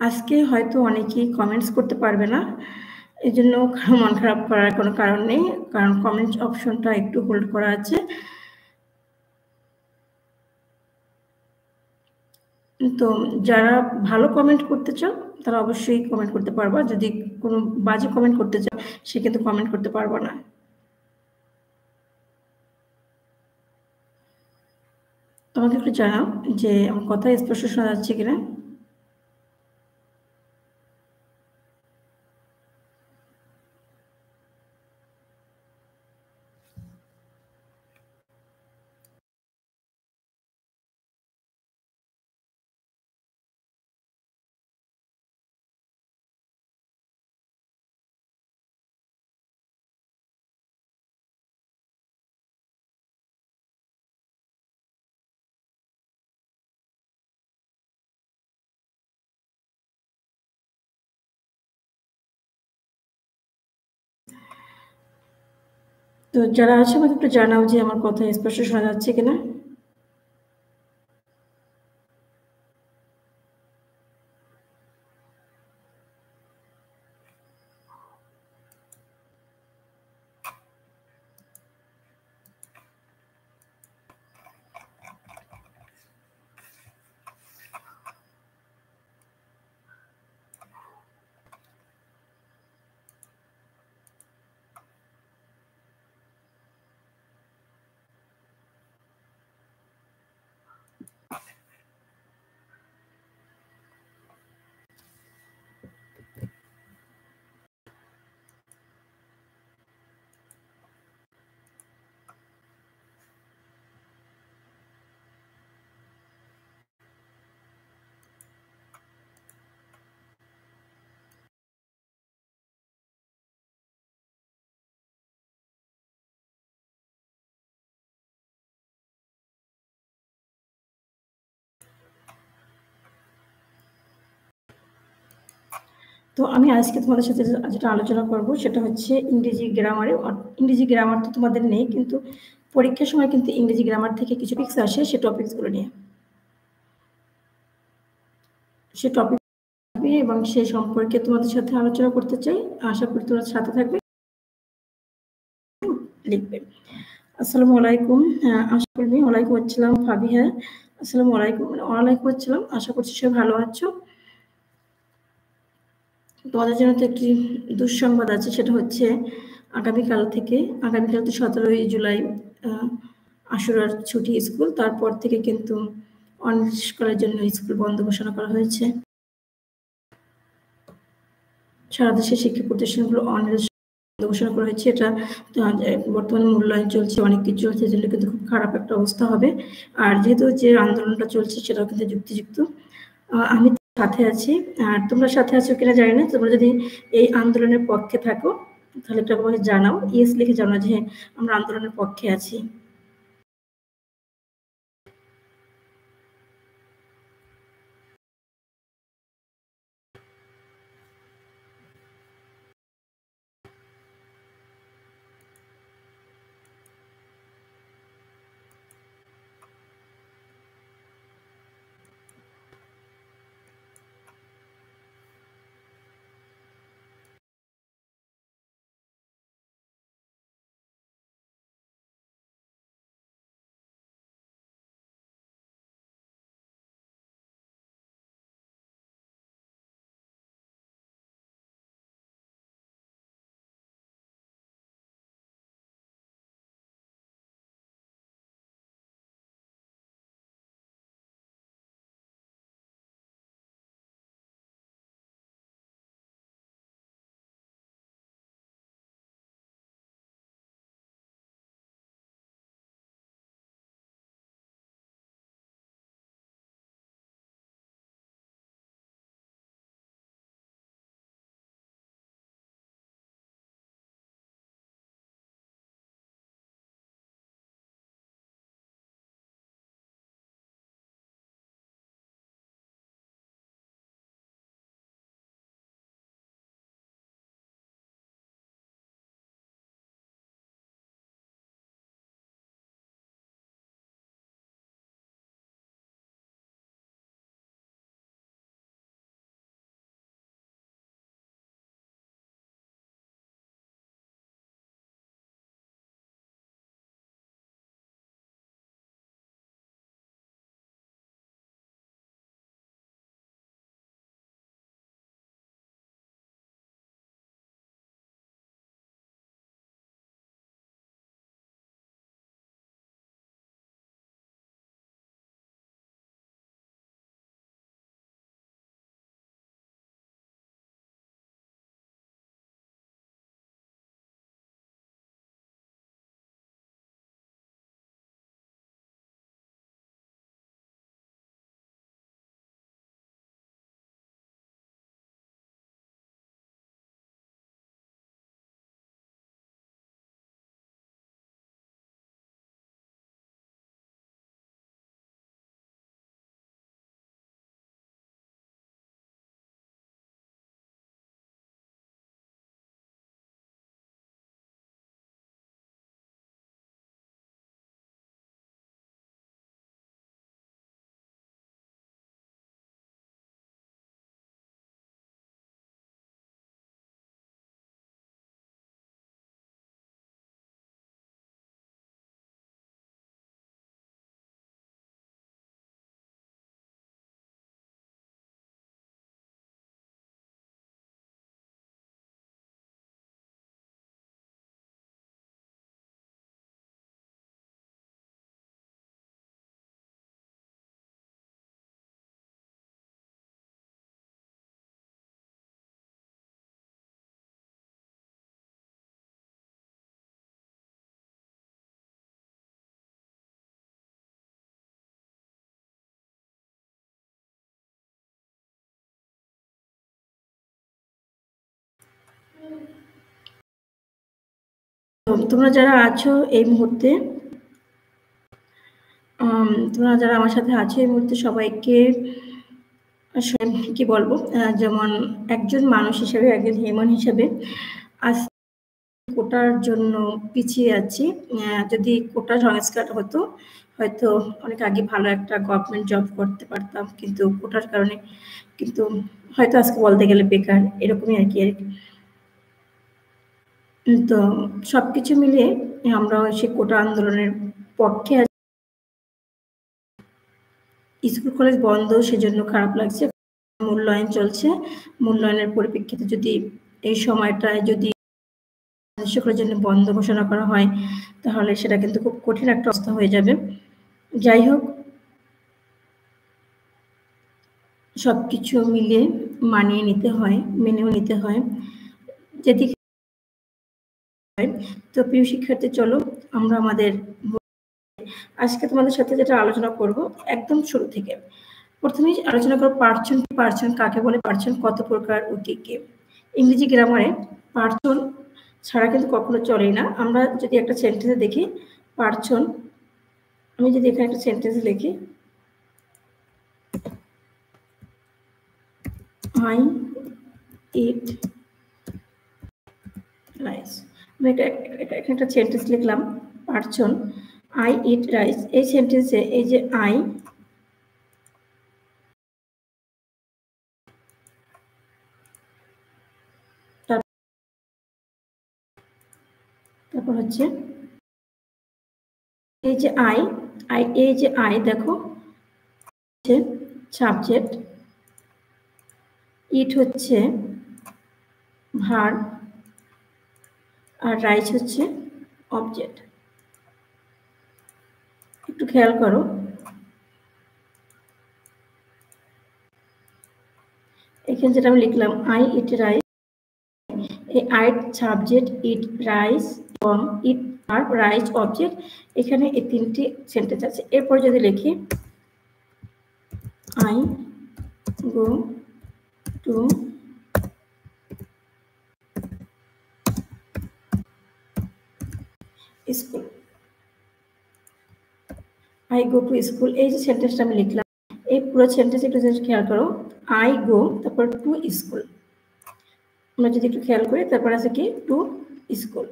আজকে হয়তো অনেকেই কমেন্টস করতে পারবে না। এজন্য কারো মন খারাপ করার কোনো কারণ নেই। কারণ কমেন্টস অপশনটা একটু হোল্ড করা আছে। তো যারা ভালো কমেন্ট করতে চাও, তারা অবশ্যই কমেন্ট করতে পারবা। যদি কোনো বাজে কমেন্ট করতে চাও, সে কিন্তু কমেন্ট করতে পারবা না। তোমাকে একটু জানাও যে আমার কথা স্পষ্ট শোনা যাচ্ছে কিনা? তো যারা আছে আমাকে একটু জানাও যে আমার কথা স্পষ্ট শোনা যাচ্ছে কিনা? তো আমি আজকে তোমাদের সাথে যেটা আলোচনা করব সেটা হচ্ছে ইংরেজি গ্রামারে। ইংরেজি গ্রামার তো তোমাদের নেই, কিন্তু পরীক্ষার সময় কিন্তু ইংরেজি গ্রামার থেকে কিছু টপিক্স আসে, সে টপিক্সগুলো নিয়ে। সে টপিক এবং সেই সম্পর্কে তোমাদের সাথে আলোচনা করতে চাই। আশা করি তোমরা সাথে থাকবে, লিখবে। আসসালামু আলাইকুম। আশা করি ওয়ালাইকুম আসসালাম ফাবিহা। আসসালামু আলাইকুম। ওয়ালাইকুম আসসালাম। আশা করছি সবাই ভালো আছো। তোমাদের জন্য তো একটি দুঃসংবাদ আছে, সেটা হচ্ছে আগামীকাল তো 17ই জুলাই আশুরার ছুটি স্কুল। তারপর থেকে কিন্তু অনির্দিষ্টকালের জন্য স্কুল বন্ধ ঘোষণা করা হয়েছে। সারা দেশের শিক্ষা প্রতিষ্ঠানগুলো অনির্দিষ্ট ঘোষণা করা হয়েছে। এটা বর্তমানে মূল্যায়ন চলছে, অনেক কিছু চলছে, যেটা কিন্তু খুব খারাপ একটা অবস্থা হবে। আর যেহেতু যে আন্দোলনটা চলছে সেটাও কিন্তু যুক্তিযুক্ত। আমি সাথে আছি, আর তোমরা সাথে আছো কিনা জানি না। তোমরা যদি এই আন্দোলনের পক্ষে থাকো তাহলে একটা আমাকে জানাও, ইয়েস লিখে জানাও যে হ্যাঁ আমরা আন্দোলনের পক্ষে আছি। তোমরা যারা আছো এই মুহূর্তে, তোমরা যারা আমার সাথে আছো এই মুহূর্তে সবাইকে আসলে কি বলবো, যেমন একজন মানুষ হিসেবে, একজন হিউম্যান হিসেবে আজ কোটার জন্য পিছিয়ে আছি। যদি কোটা সংস্কার হতো হয়তো অনেক আগে ভালো একটা গভর্নমেন্ট জব করতে পারতাম, কিন্তু কোটার কারণে কিন্তু হয়তো আজকে বলতে গেলে বেকার, এরকমই আর কি। তো সবকিছু মিলিয়ে আমরা সেই কোটা আন্দোলনের পক্ষে আছি। স্কুল কলেজ বন্ধ, সেজন্য খারাপ লাগছে। মূল্যায়ন চলছে, মূল্যায়নের পরিপ্রেক্ষিতে যদি এই সময়টায় যদি শিক্ষকের জন্য বন্ধ ঘোষণা করা হয় তাহলে সেটা কিন্তু খুব কঠিন একটা অবস্থা হয়ে যাবে। যাই হোক, সবকিছু মিলিয়ে মানিয়ে নিতে হয়, মেনেও নিতে হয় যেদিকে। তো প্রিয় শিক্ষার্থী, চলো আমরা আমাদের আজকে তোমাদের সাথে যেটা আলোচনা করব একদম শুরু থেকে প্রথমেই আলোচনা করব পার্সন। পার্সন কাকে বলে, পার্সন কত প্রকার, অতি কে। ইংরেজি গ্রামারে পার্সন ছাড়া কিন্তু কখনো চলেই না। আমরা যদি একটা সেন্টেন্সে দেখি পার্সন, আমি যদি এখানে একটা সেন্টেন্স লিখি, আই ইট রাইস, আমি এখানে একটা সেন্টেন্স লিখলাম পার্সন আই ইট রাইস। এই সেন্টেন্সে এই যে আই, তারপর হচ্ছে এই যে আই, এই যে আই দেখো হচ্ছে সাবজেক্ট, ইট হচ্ছে ভার্ব, আর রাইস হচ্ছে অবজেক্ট। একটু খেয়াল করো, এখানে যেটা আমি লিখলাম আই ইট রাইস, এই আইট সাবজেক্ট, ইট রাইস এবং ইট ভার্ব, রাইস অবজেক্ট, এখানে এই তিনটি সেন্টেন্স আছে। এরপর যদি লিখি I go to school, I go to school, এই যে সেন্টেন্সটা আমি লিখলাম, এই পুরো সেন্টেন্স একটু যদি খেয়াল করো, আই গো তারপর টু স্কুল, আমরা যদি একটু খেয়াল করি তারপর আছে কি টু স্কুল।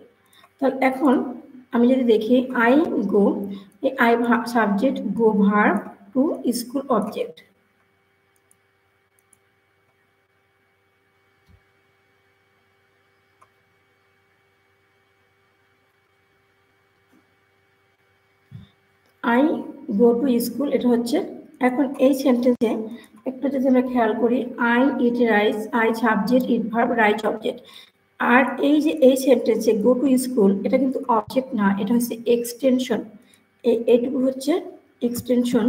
তাহলে এখন আমি যদি দেখি আই গো, এই I subject, go verb, to school object. I go to school, এটা হচ্ছে। এখন এই সেন্টেন্সে একটু যদি আমরা খেয়াল করি, I eat rice, I subject, eat verb, rice object. আর এই যে এই সেন্টেন্সে গো টু স্কুল, এটা কিন্তু অবজেক্ট না, এটা হচ্ছে এক্সটেনশন। এইটুকু হচ্ছে এক্সটেনশন।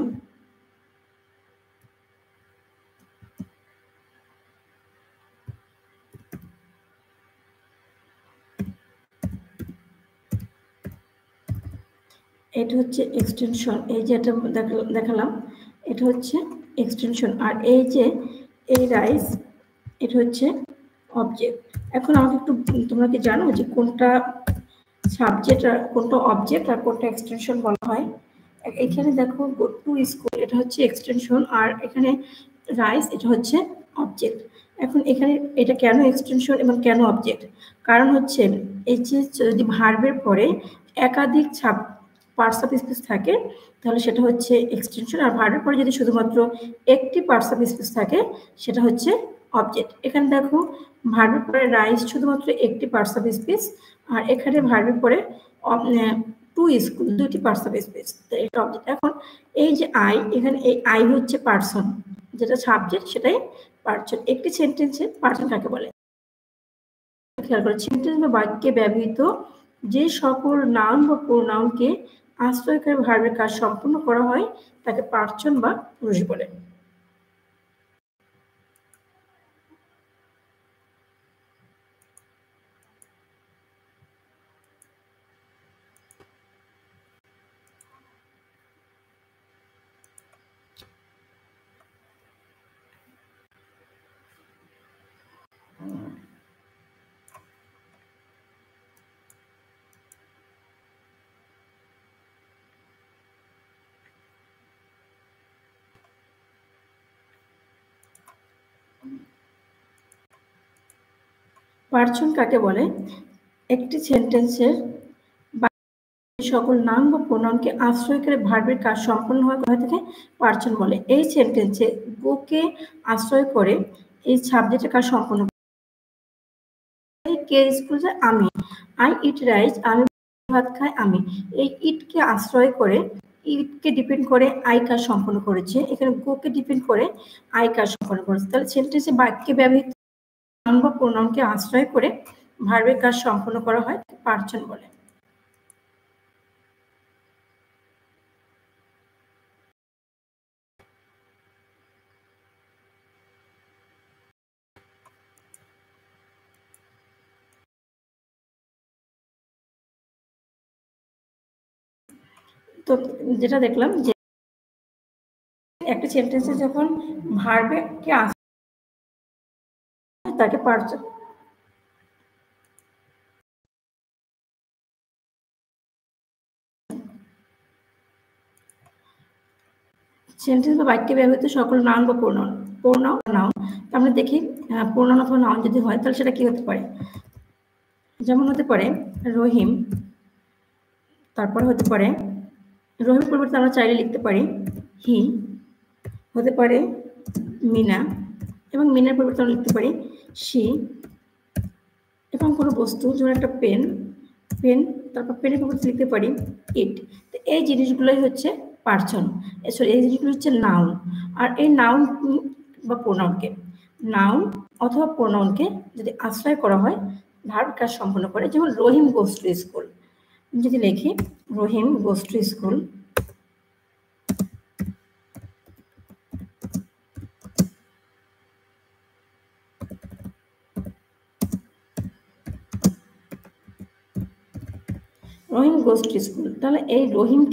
এটা হচ্ছে এক্সটেনশন, এই যে এটা দেখালাম, এটা হচ্ছে এক্সটেনশন। আর এই যে এই রাইস, এটা হচ্ছে অবজেক্ট। এখন আমাকে একটু, তোমরা কি জানো যে কোনটা সাবজেক্ট আর কোনটা অবজেক্ট আর কোনটা এক্সটেনশন বলা হয়? এখানে দেখো গো টু স্কুল, এটা হচ্ছে এক্সটেনশন, আর এখানে রাইস, এটা হচ্ছে অবজেক্ট। এখন এখানে এটা কেন এক্সটেনশন এবং কেন অবজেক্ট? কারণ হচ্ছে এই যে যদি ভার্বের পরে একাধিক পার্টস অফ স্পিচ থাকে তাহলে সেটা হচ্ছে এক্সটেনশন, আর ভার্বের পরে যদি শুধুমাত্র একটি পার্টস অফ স্পিচ থাকে সেটা হচ্ছে অবজেক্ট। এখানে দেখো ভার্বের পরে রাইস শুধুমাত্র একটি পার্টস অফ স্পিচ, আর এখানে ভার্বের পরে টু স্কুল দুটি পার্টস অফ স্পিচ, এটা অবজেক্ট। এখন এই যে আই, এখানে এই আই হচ্ছে পার্সন, যেটা সাবজেক্ট সেটাই পার্সন। একটি সেন্টেন্সে পার্সন কাকে বলে? খেয়াল করে, সেন্টেন্স বা বাক্যে ব্যবহৃত যে সকল নাউন বা প্রোনাউনকে আশ্রয়কারী ভার্বের কাজ সম্পূর্ণ করা হয় তাকে পার্সন বা পুরুষ বলে। পার্সন কাকে বলে? একটি সেন্টেন্সের সকল নাউন বা প্রোনাউনকে আশ্রয় করে ভার্বের কাজ সম্পন্ন হওয়া তাকে পার্সন বলে। এই সেন্টেন্সে গোকে আশ্রয় করে এই সাবজেক্টের কাজ সম্পন্ন কে স্কুল যায়? আমি। আই ইট রাইস, আমি ভাত খাই, আমি। এই ইটকে আশ্রয় করে, ইটকে ডিপেন্ড করে আই কাজ সম্পন্ন করেছে। এখানে গোকে ডিপেন্ড করে আই কাজ সম্পন্ন করেছে। তাহলে সেন্টেন্সে বাক্যে ব্যবহৃত নাউন বা প্রোনাউনকে আশ্রয় করে ভার্বের কাজ সম্পন্ন করা হয় পার্সন বলে। তো যেটা দেখলাম যে একটা সেন্টেন্সে যখন ভার্বকে তাকে পার্সন সেন্টেন্স বা বাক্যে ব্যবহৃত সকল নাউন বা নাউন আমরা দেখি প্রোনাউন অথবা নাউন যদি হয় তাহলে সেটা কি হতে পারে? যেমন হতে পারে রহিম, তারপর হতে পারে রহিম পরিবর্তে আমরা চাইলে লিখতে পারি হি, হতে পারে মিনা, এবং মিনার পরিবর্তে আমরা লিখতে পারি শি, এবং কোনো বস্তু যেমন একটা পেন, তারপর পেনের পরিবর্তে লিখতে পারি ইট। তো এই জিনিসগুলোই হচ্ছে পার্সন, সরি এই জিনিসগুলো হচ্ছে নাউন। আর এই নাউন বা প্রোনাউনকে, নাউন অথবা প্রোনাউনকে যদি আশ্রয় করা হয় ভার্ব কাজ সম্পন্ন করে। যেমন রহিম গোস টু স্কুল, যদি লিখি Rahim goes to school, Rahim goes to school, তাহলে এই রহিম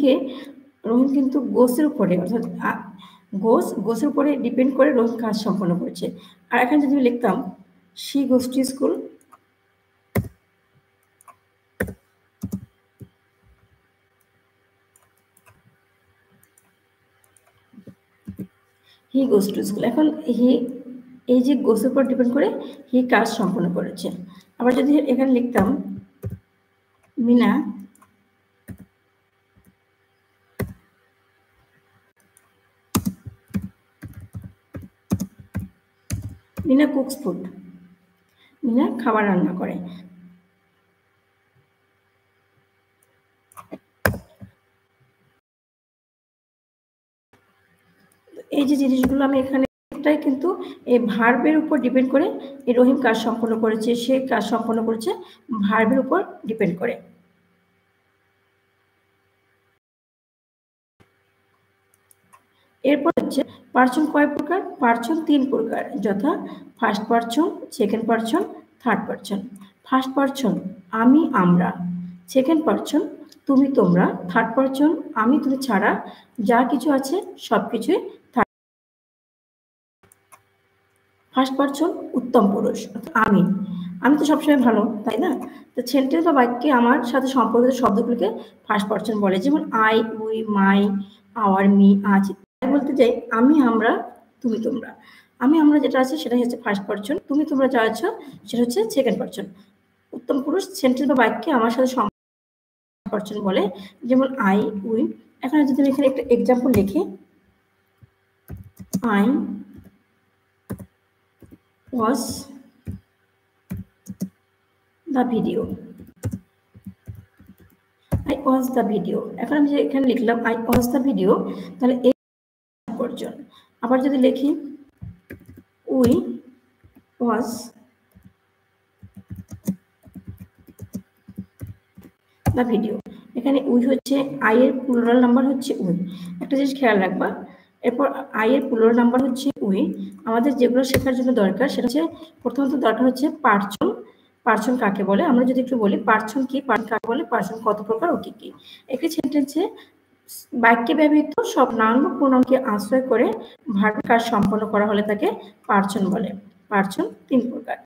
কিন্তু গোসের উপরে, অর্থাৎ গোসের উপরে ডিপেন্ড করে রহিম কাজ সম্পন্ন করেছে। আর এখানে যদি লিখতাম she goes to school, he goes to school, এখন হি এই যে গোসের উপর ডিপেন্ড করে হি কাজ সম্পন্ন করেছে। আবার যদি এখানে লিখতাম মিনা কুকস ফুড, মিনা খাবার রান্না করে। এই যে জিনিসগুলো আমি এখানে এটাই কিন্তু এই ভার্বের উপর ডিপেন্ড করে এই রহিম কাজ সম্পন্ন করেছে, সে কাজ সম্পন্ন করেছে ভার্বের উপর ডিপেন্ড করে। এরপর হচ্ছে পার্সন কয় প্রকার? পার্সন 3 প্রকার, যথা first person, second person, third person. First person আমি আমরা, সেকেন্ড পার্সন তুমি তোমরা, থার্ড পার্সন আমি তুমি ছাড়া যা কিছু আছে সবকিছুই। ফার্স্ট পার্সন উত্তম পুরুষ, আমি আমি তো সবসময় ভালো, তাই না? তো সেন্টেন্স বা বাক্যে আমার সাথে সম্পর্কিত শব্দগুলোকে ফার্স্ট পার্সন বলে। যেমন I, we, my, our, me, us. বলতে চাই আমি আমরা তুমি তোমরা, আমি আমরা যেটা আছে সেটাই হচ্ছে ফার্স্ট পার্সন, তুমি তোমরা যা আছো সেটা হচ্ছে সেকেন্ড পার্সন। উত্তম পুরুষ সেন্টেন্স বা বাক্যে আমার সাথে পার্সন বলে। যেমন আই, উই। এখন যদি আমি এখানে একটা এক্সাম্পল লিখি, I was the video, I watch the video. এখন আমি যে এখানে লিখলাম আই ওয়াচ দ্য ভিডিও, তাহলে এই পর্যন্ত। আবার যদি লিখি উই ওয়াচ দ্য ভিডিও, এখানে উই হচ্ছে আই এর প্লুরাল নাম্বার হচ্ছে উই। একটা জিনিস খেয়াল রাখবা, এরপর আই এর প্লুরাল নাম্বার হচ্ছে উই। আমাদের যেগুলো শেখার জন্য দরকার সেটা হচ্ছে প্রথমত দরকার হচ্ছে পার্সন। পার্সন কাকে বলে আমরা যদি একটু বলি, পার্সন কি, পার্সন কাকে বলে, পার্সন কত প্রকার ও কি কি। একটি সেন্টেন্সে বাক্যে ব্যবহৃত সব নাউন বা প্রোনাউনকে আশ্রয় করে ভার্বের কাজ সম্পন্ন করা হলে তাকে পার্সন বলে। পার্সন 3 প্রকার।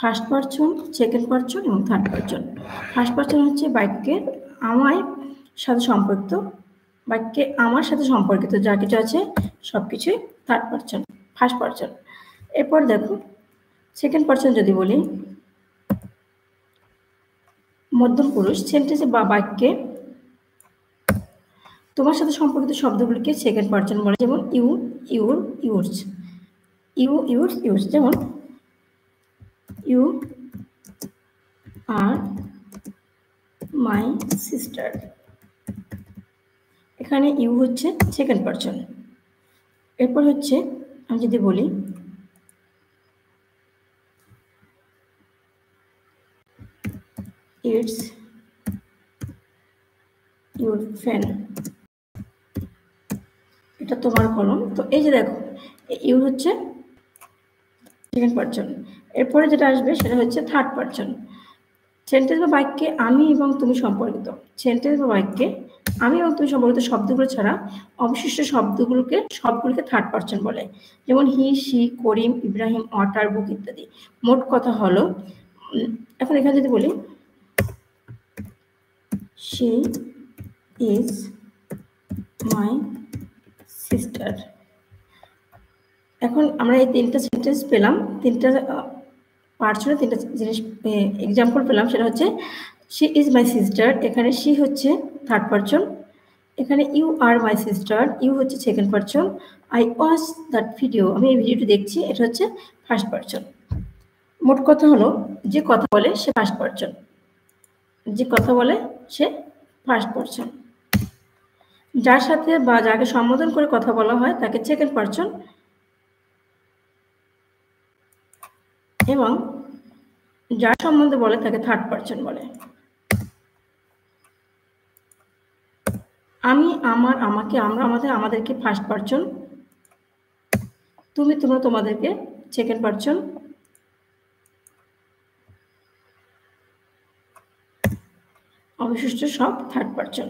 ফার্স্ট পারসন, সেকেন্ড পারসন এবং থার্ড পারসন। ফার্স্ট পারসন হচ্ছে বাক্যের আমার সাথে সম্পর্কিত, বাক্যে আমার সাথে সম্পর্কিত যা কিছু আছে সব কিছুই থার্ড পারসন, ফার্স্ট পারসন। এরপর দেখো সেকেন্ড পারসন যদি বলি, মধ্যম পুরুষ সেন্টেন্সে বা বাক্যে তোমার সাথে সম্পর্কিত শব্দগুলিকে সেকেন্ড পারসন বলে, যেমন you, your, yours. You, yours, yours. যেমন ইউ আর মাই সিস্টার, এখানে ইউ হচ্ছে সেকেন্ড পারসন। এরপর হচ্ছে আমি যদি বলি ইটস ইউর ফ্যান, এটা তোমার কলম। তো এই যে দেখো ইউ হচ্ছে সেকেন্ড পারসন। এরপরে যেটা আসবে সেটা হচ্ছে থার্ড পারসন। সেন্টেন্স বা বাক্যে আমি এবং তুমি সম্পর্কিত, সেন্টেন্স বা বাক্যে আমি এবং তুমি সম্পর্কিত শব্দগুলো ছাড়া অবশিষ্ট সবগুলিকে থার্ড পারসন বলে, যেমন হি, সি, করিম, ইব্রাহিম, ওয়াটার, বুক ইত্যাদি। মোট কথা হলো, এখন এখানে যদি বলি শি ইজ মাই সিস্টার, এখন আমরা এই তিনটা সেন্টেন্স পেলাম, তিনটা পার্সনে তিনটা জিনিস এক্সাম্পল পেলাম। সেটা হচ্ছে শি ইজ মাই সিস্টার, এখানে শি হচ্ছে থার্ড পারসন। এখানে you are my sister, you হচ্ছে second person. I watch that video, আমি এই ভিডিওটি দেখছি, এটা হচ্ছে ফার্স্ট পারসন। মোট কথা হলো যে কথা বলে সে ফার্স্ট পারসন, যে কথা বলে সে ফার্স্ট পারসন। যার সাথে বা যাকে সম্বোধন করে কথা বলা হয় তাকে সেকেন্ড পারসন, এবং যার সম্বন্ধে বলে তাকে থার্ড পারসন বলে। আমি, আমার, আমাকে, আমরা, আমাদের, আমাদেরকে ফার্স্ট পারসন, তুমি, তোমরা, তোমাদেরকে সেকেন্ড পারসন, অবশিষ্ট সব থার্ড পারসন।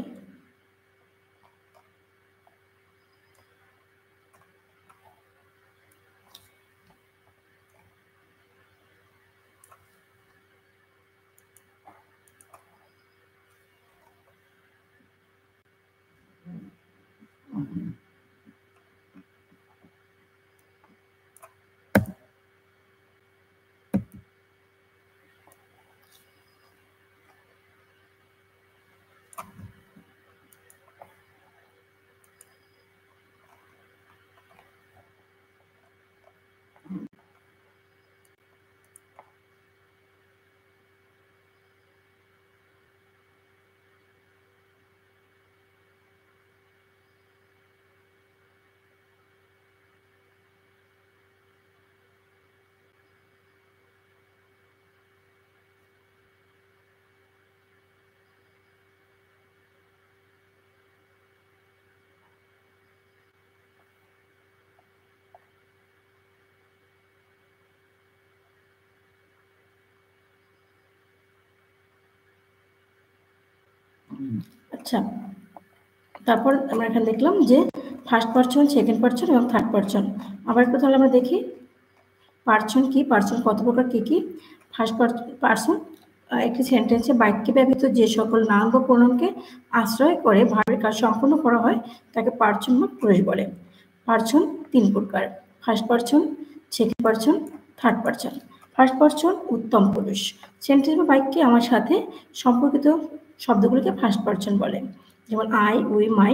আচ্ছা, তারপর আমরা এখানে দেখলাম যে ফার্স্ট পারসন, সেকেন্ড পারসন এবং থার্ড পারসন। আবার একটু তাহলে আমরা দেখি পারসন কি, পারসন কত প্রকার, কি কি। ফার্স্ট পারসন একটি সেন্টেন্সে বাক্যে ব্যবহৃত যে সকল নাউন বা প্রোনাউনকে আশ্রয় করে ভার্বের কাজ সম্পন্ন করা হয় তাকে পারসন বা পুরুষ বলে। পারসন তিন প্রকার, first person, second person, third person. First person উত্তম পুরুষ, সেন্টেন্স বা বাক্যে আমার সাথে সম্পর্কিত শব্দগুলিকে ফার্স্ট পারসন বলে, যেমন I, we, my.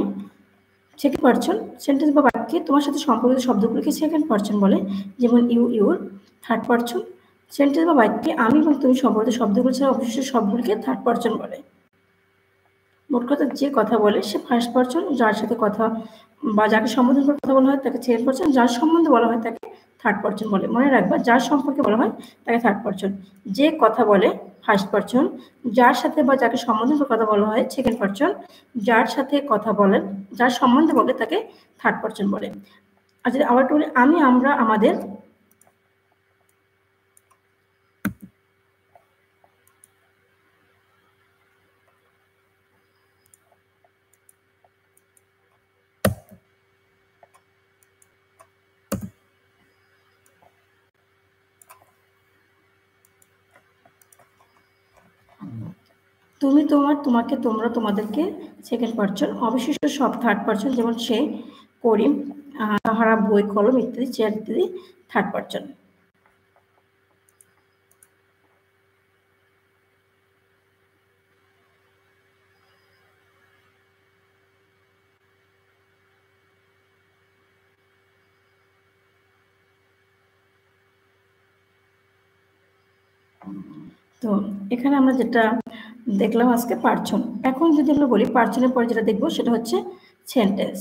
Second person sentence বা বাক্যে তোমার সাথে সম্পর্কিত শব্দগুলিকে সেকেন্ড পারসন বলে, যেমন you, your. Third person sentence বা বাক্যে আমি এবং তুমি সম্পর্কিত শব্দগুলি ছাড়া অবশিষ্ট সবগুলিকে থার্ড পারসন বলে। মোট কথা যে কথা বলে সে ফার্স্ট পারসন, যার সাথে কথা বা যাকে সম্বোধন করে কথা বলা হয় তাকে সেকেন্ড পারসন, যার সম্বন্ধে বলা হয় তাকে থার্ড পারসন বলে। মনে রাখবা, যার সম্পর্কে বলা হয় তাকে থার্ড পারসন, যে কথা বলে ফার্স্ট পারসন, যার সাথে বা যাকে সম্বোধন করে কথা বলা হয় সেকেন্ড পারসন, যার সাথে কথা বলেন, যার সম্বন্ধে বলে তাকে থার্ড পারসন বলে। আর যদি আবার বলি আমি, আমরা, আমাদের, তুমি, তোমার, তোমাকে, তোমরা, তোমাদেরকে সেকেন্ড পারসন, অবশিষ্ট সব থার্ড পারসন, যেমন সে, করিম, তাহারা, বই, কলম ইত্যাদি, চেয়ার ইত্যাদি থার্ড পারসন। তো এখানে আমরা যেটা দেখলাম আজকে পারসন। এখন যদি আমরা বলি পারসনের পরে যেটা দেখবো সেটা হচ্ছে সেন্টেন্স।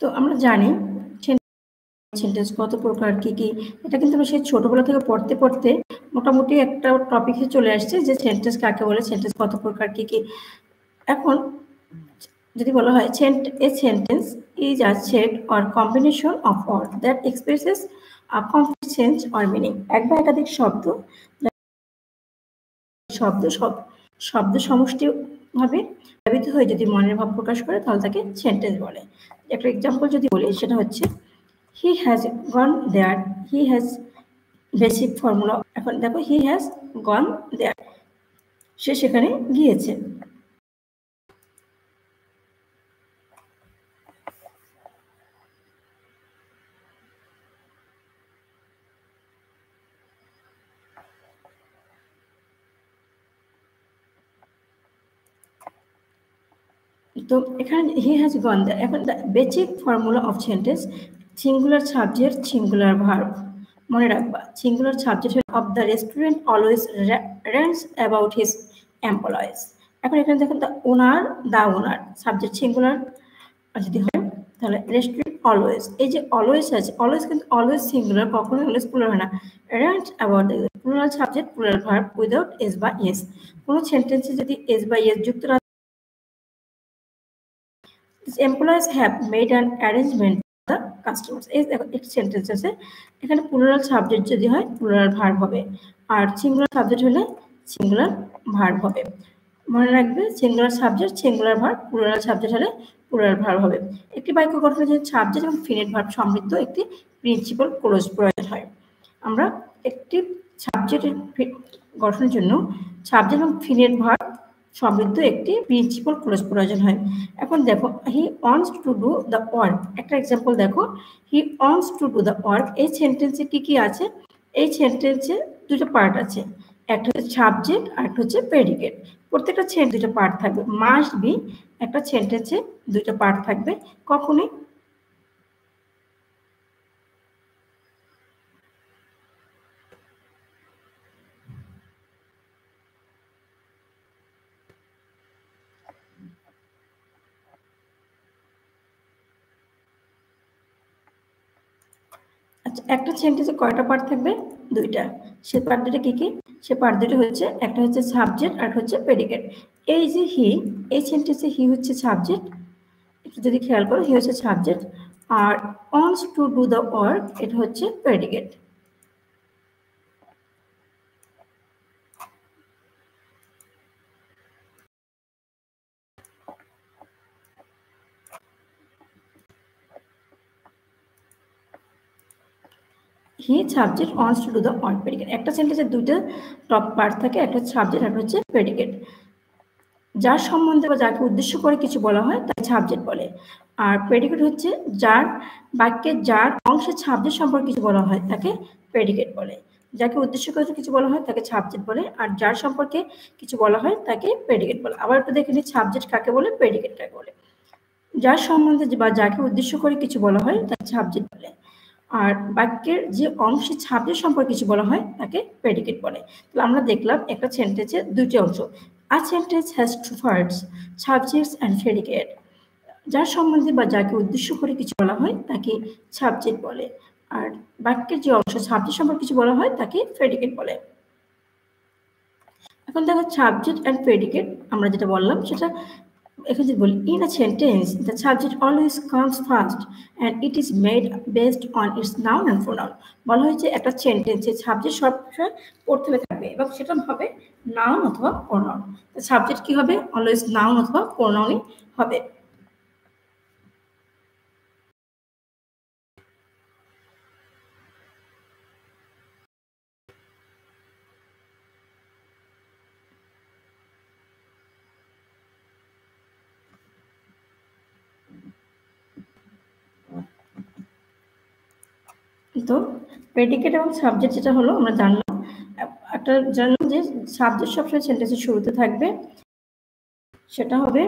তো আমরা জানি সেন্টেন্স কত প্রকার, কি কি, এটা কিন্তু আমরা সেই ছোটবেলা থেকে পড়তে পড়তে মোটামুটি একটা টপিকে চলে আসছে যে সেন্টেন্স কাকে বলে, সেন্টেন্স কত প্রকার, কি কি। এখন যদি বলা হয় a sentence is a set or combination of words that expresses a complete sense or meaning, এক বা একাধিক শব্দ শব্দ সমষ্টি ভাবে ব্যবহৃত হয়ে যদি মনের ভাব প্রকাশ করে তাহলে তাকে সেন্টেন্স বলে। একটা এক্সাম্পল যদি বলি সেটা হচ্ছে he has gone there, he has basic formula. এখন দেখো he has gone there, সে সেখানে গিয়েছে। তো এখানে he has gone there, এখন basic formula of sentence, singular subject, singular verb. মনে রাখবা singular subject of the restaurant always runs about his employees. এখন এখানে দেখুন দ্য ওনার সাবজেক্ট সিঙ্গুলার যদি হয় তাহলে রেস্টুরেন্ট অলওয়েজ, এই যে অলওয়েজ আছে, অলওয়েজ কিন্তু অলওয়েজ সিঙ্গুলার, কখনোই অলওয়েজ প্লুরাল হয় না। Runs about plural subject, plural verb without S বা এস। কোনো সেন্টেন্সে যদি এস বা এস যুক্ত employees have made an arrangement for the customers, এই একটা সেন্টেন্স আছে, এখানে প্লুরাল সাবজেক্ট যদি হয় প্লুরাল ভার্ব হবে, আর সিঙ্গুলার সাবজেক্ট হলে সিঙ্গুলার ভার্ব হবে। মনে রাখবে singular subject, singular verb, plural subject হলে প্লুরাল ভার্ব হবে। একটি বাক্য গঠনে যদি সাবজেক্ট এবং ফিনিট ভার্ব সমৃদ্ধ একটি প্রিন্সিপাল ক্লোজ প্রয়োজন হয়। আমরা একটি সাবজেক্টের গঠনের জন্য সাবজেক্ট এবং ফিনিট ভার্ব সমৃদ্ধ একটি প্রিন্সিপাল ক্লোজ প্রয়োজন হয়। এখন দেখো হি wants to do the work, একটা এক্সাম্পল দেখো হি wants to do the work, এই সেন্টেন্সে কি কি আছে? এই সেন্টেন্সে দুটো পার্ট আছে, একটা হচ্ছে সাবজেক্ট আর একটা হচ্ছে প্রেডিকেট। প্রত্যেকটা দুটো পার্ট থাকবে, মাস্ট বি একটা সেন্টেন্সে দুটো পার্ট থাকবে, কখনোই আচ্ছা একটা সেন্টেন্সে কয়টা পার্ট থাকবে? দুইটা। সে পার্ট দুটো কি কি? সে পার্ট দুটো হচ্ছে একটা হচ্ছে সাবজেক্ট আর হচ্ছে প্রেডিকেট। এই যে হি, এই সেন্টেন্সে হি হচ্ছে সাবজেক্ট, একটু যদি খেয়াল করো হি হচ্ছে সাবজেক্ট, আর wants to do the work এটা হচ্ছে predicate. He subject, wants to do the work predicate. একটা সেন্টেন্সে দুইটা টপ পার্ট থাকে, একটা হচ্ছে সাবজেক্ট আর হচ্ছে প্রেডিকেট। যার সম্বন্ধে বা যাকে উদ্দেশ্য করে কিছু বলা হয় তাকে সাবজেক্ট বলে, আর প্রেডিকেট হচ্ছে যার বাক্যে যার অংশের সাবজেক্ট সম্পর্কে কিছু বলা হয় তাকে প্রেডিকেট বলে। যাকে উদ্দেশ্য করে কিছু বলা হয় তাকে সাবজেক্ট বলে, আর যার সম্পর্কে কিছু বলা হয় তাকে প্রেডিকেট বলে। আবার একটু দেখে নিই সাবজেক্ট কাকে বলে, প্রেডিকেট কাকে বলে। যার সম্বন্ধে বা যাকে উদ্দেশ্য করে কিছু বলা হয় তাকে সাবজেক্ট বলে, আর বাক্যের যে অংশের সাবজেক্ট সম্পর্কে কিছু বলা হয় তাকে প্রেডিকেট বলে। তাহলে আমরা দেখলাম একটা সেন্টেন্সের দুটি অংশ। A sentence has two parts, subjects and predicate. যার সম্বন্ধে বা যাকে উদ্দেশ্য করে কিছু বলা হয় তাকে সাবজেক্ট বলে, আর বাক্যের যে অংশ সাবজেক্ট সম্পর্কে কিছু বলা হয় তাকে প্রেডিকেট বলে। এখন দেখো সাবজেক্ট অ্যান্ড প্রেডিকেট আমরা যেটা বললাম সেটা এখন যদি বলি in a sentence the subject always comes first and it is made based on its noun and pronoun। বলা হয়েছে একটা সেন্টেন্সে সাবজেক্ট সবসময় প্রথমে থাকবে এবং সেটা হবে নাউন অথবা প্রোনাউন। সাবজেক্ট কি হবে? অলওয়েজ নাউন অথবা প্রোনাউনই হবে। তো প্রেডিকেট এবং সাবজেক্ট যেটা হলো আমরা জানলাম, একটা জানলাম যে সাবজেক্ট সবসময় সেন্টেন্সের শুরুতে থাকবে, সেটা হবে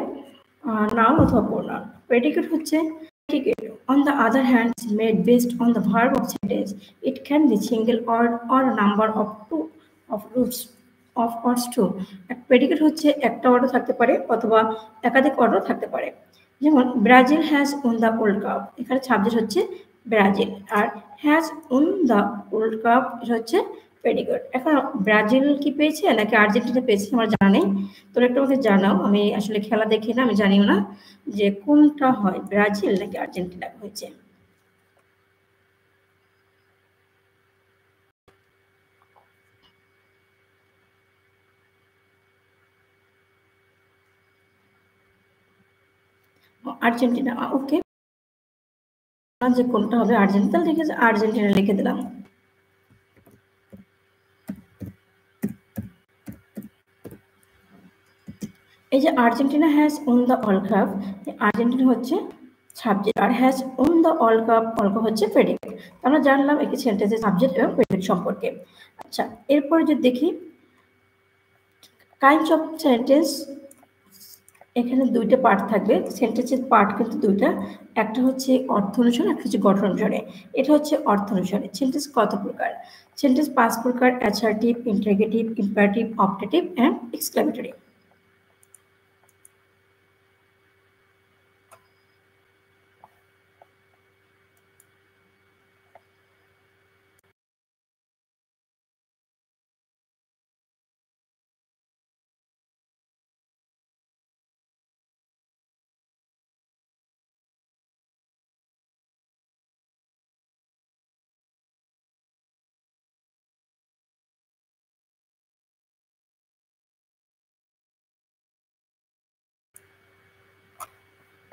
নাউন অথবা প্রোনাউন। প্রেডিকেট হচ্ছে predicate on the other hand is made based on the verb of sentence. It can be single or a number of two of roots of words too. Predicate হচ্ছে একটা order থাকতে পারে অথবা একাধিক order থাকতে পারে। যেমন Brazil has won the world cup, এখানে সাবজেক্ট হচ্ছে ব্রাজিল, আর has won the world cup এটা হচ্ছে প্রেডিকেট। এখন ব্রাজিল কি পেয়েছে নাকি আর্জেন্টিনা পেয়েছে আমার জানা নেই, তোমরা একটু আমাকে জানাও। আমি আসলে খেলা দেখি না, আমি জানিও না যে কোনটা হয়, ব্রাজিল নাকি আর্জেন্টিনা হয়েছে। আর্জেন্টিনা, ওকে, যে কোনটা হবে আর্জেন্টিনা লিখে আর্জেন্টিনা লিখে দিলাম। এই যে Argentina has won the world cup, Argentina হচ্ছে সাবজেক্ট আর has won the world cup হচ্ছে প্রেডিকেট। আমরা জানলাম একটি সেন্টেন্সের সাবজেক্ট এবং প্রেডিকেট সম্পর্কে। আচ্ছা, এরপরে যদি দেখি কাইন্ডস অফ সেন্টেন্স, এখানে দুইটা পার্ট থাকবে, সেন্টেন্সের পার্ট কিন্তু দুইটা, একটা হচ্ছে অর্থ অনুসারে, একটা হচ্ছে গঠন অনুসারে। এটা হচ্ছে অর্থ অনুসারে। সেন্টেন্স কত প্রকার? সেন্টেন্স 5 প্রকার: assertive, interrogative, imperative, optative and exclamatory.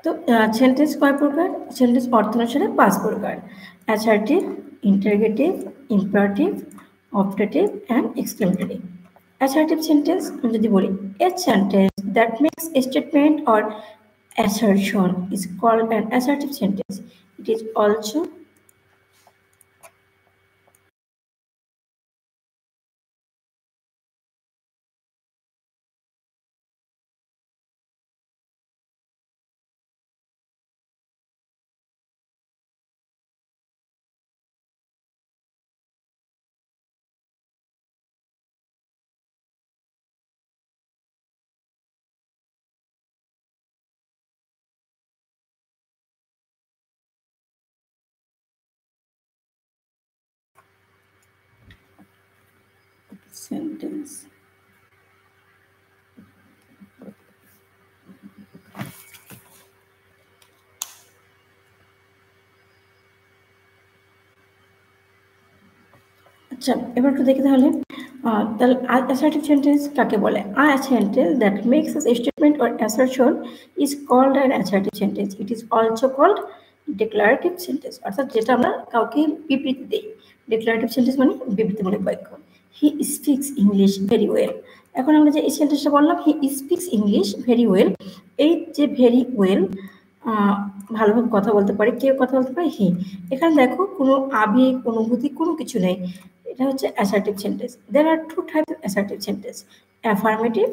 তো সেন্টেন্স কয় প্রকার? সেন্টেন্স অর্থ অনুসারে 5 প্রকার: assertive, interrogative, imperative, optative and exclamatory. Assertive sentence যদি বলি, a sentence that makes a statement or assertion is called an assertive sentence. It is also sentence. আচ্ছা, এবার একটু দেখি তাহলে assertive sentence কাকে বলে? A sentence that makes a statement or assertion is called an assertive sentence. It is also called declarative sentence, অর্থাৎ যেটা আমরা কাউকে বিবৃতি দেই। declarative sentence মানে বিবৃতিমূলক বাক্য। He speaks English very well. এখন আমরা যে এই সেন্টেন্সটা বললাম, he speaks English very well, এই যে very well ভালোভাবে কথা বলতে পারে, কেউ কথা বলতে পারে হি। এখানে দেখো কোনো আবেগ, অনুভূতি কোনো কিছু নেই, এটা হচ্ছে assertive sentence. There are two types of assertive sentence, affirmative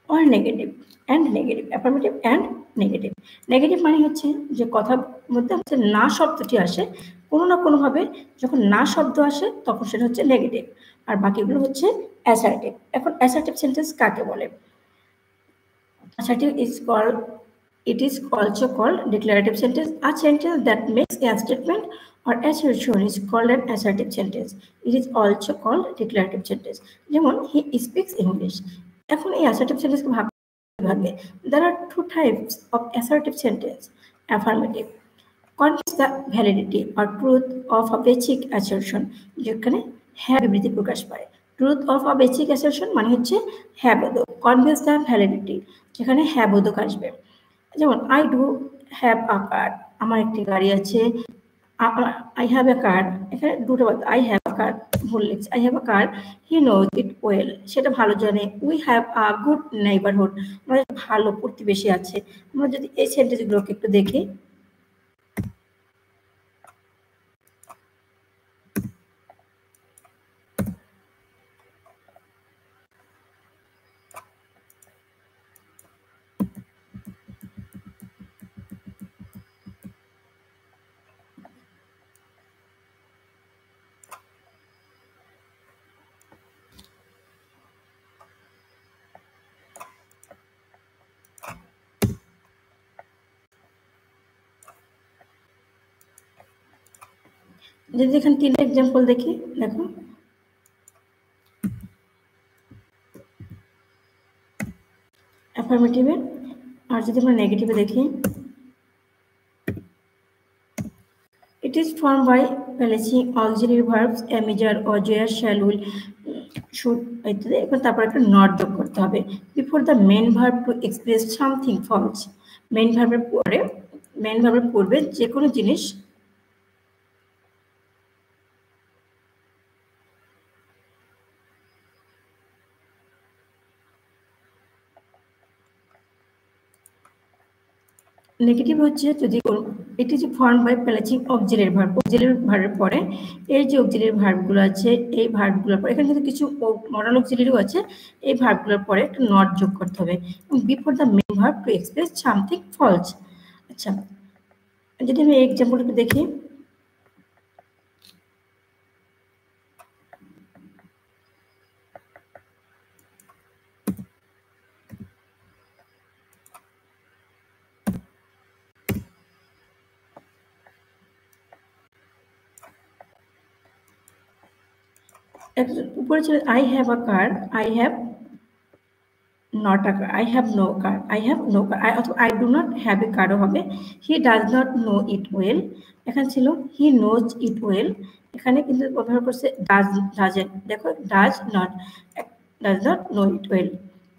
or negative and negative. Affirmative and negative. Negative মানে হচ্ছে যে কথার মধ্যে হচ্ছে না শব্দটি আসে, কোনো না কোনোভাবে যখন না শব্দ আসে তখন সেটা হচ্ছে নেগেটিভ, আর বাকিগুলো হচ্ছে অ্যাসার্টিভ। এখন অ্যাসার্টিভ সেন্টেন্স কাকে বলে? Assertive is called, it is also called declarative sentence. A sentence that makes a statement or assertion is called an assertive sentence. It is also called declarative sentence. যেমন he speaks English. এখন এই assertive sentence ভাগ ভাগে। There are two types of assertive sentence. Affirmative confirms the validity or truth of a basic assertion, যেখানে হ্যাঁ বিবৃতি প্রকাশ পায়। Truth of a basic assertion মানে হচ্ছে হ্যাঁ বোধক। কনভিন্স দ্য ভ্যালিডিটি, যেখানে হ্যাঁ বোধক আসবে। যেমন আই ডু হ্যাভ আ কার, আমার একটি গাড়ি আছে। আই হ্যাভ এ কার, এখানে দুটো বাদ, আই হ্যাভ আ কার ভুল লিখছি, I have a car, he knows it well, সেটা ভালো জানে। We have a good neighbourhood, আমাদের ভালো প্রতিবেশী আছে। আমরা যদি এই সেন্টেন্সগুলোকে একটু দেখি, যদি এখানে তিনটা এক্সাম্পল দেখি, দেখো অ্যাফার্মেটিভে। আর যদি আমরা নেগেটিভে দেখি, it is formed by placing auxiliary verbs am, is, are, or, were, shall, will, should ইত্যাদি। এখন তারপর একটা নট যোগ করতে হবে before the main verb to express something false. Main ভার্বের পূর্বে যে কোনো জিনিস নেগেটিভ হচ্ছে যদি এটি যে ফর্ম বাই প্যালেচিং অক্সিলারি ভার্বের পরে এই যে অক্সিলারি ভার্বগুলো আছে, এই ভার্বগুলোর পরে এখানে কিন্তু কিছু মডাল অক্সিলারিও আছে, এই ভার্বগুলোর পরে একটা নট যোগ করতে হবে এবং before the main verb to express something false. আচ্ছা, যদি আমি এক্সাম্পলটা দেখি, উপরে ছিল I have a car, I have not a car, I have no car, I have no car, অথবা I do not have a কারও হবে। He does not know it well, এখানে ছিল হি নোজ ইট ওয়েল, এখানে কিন্তু ব্যবহার করছে doesn't. দেখো does not know it well.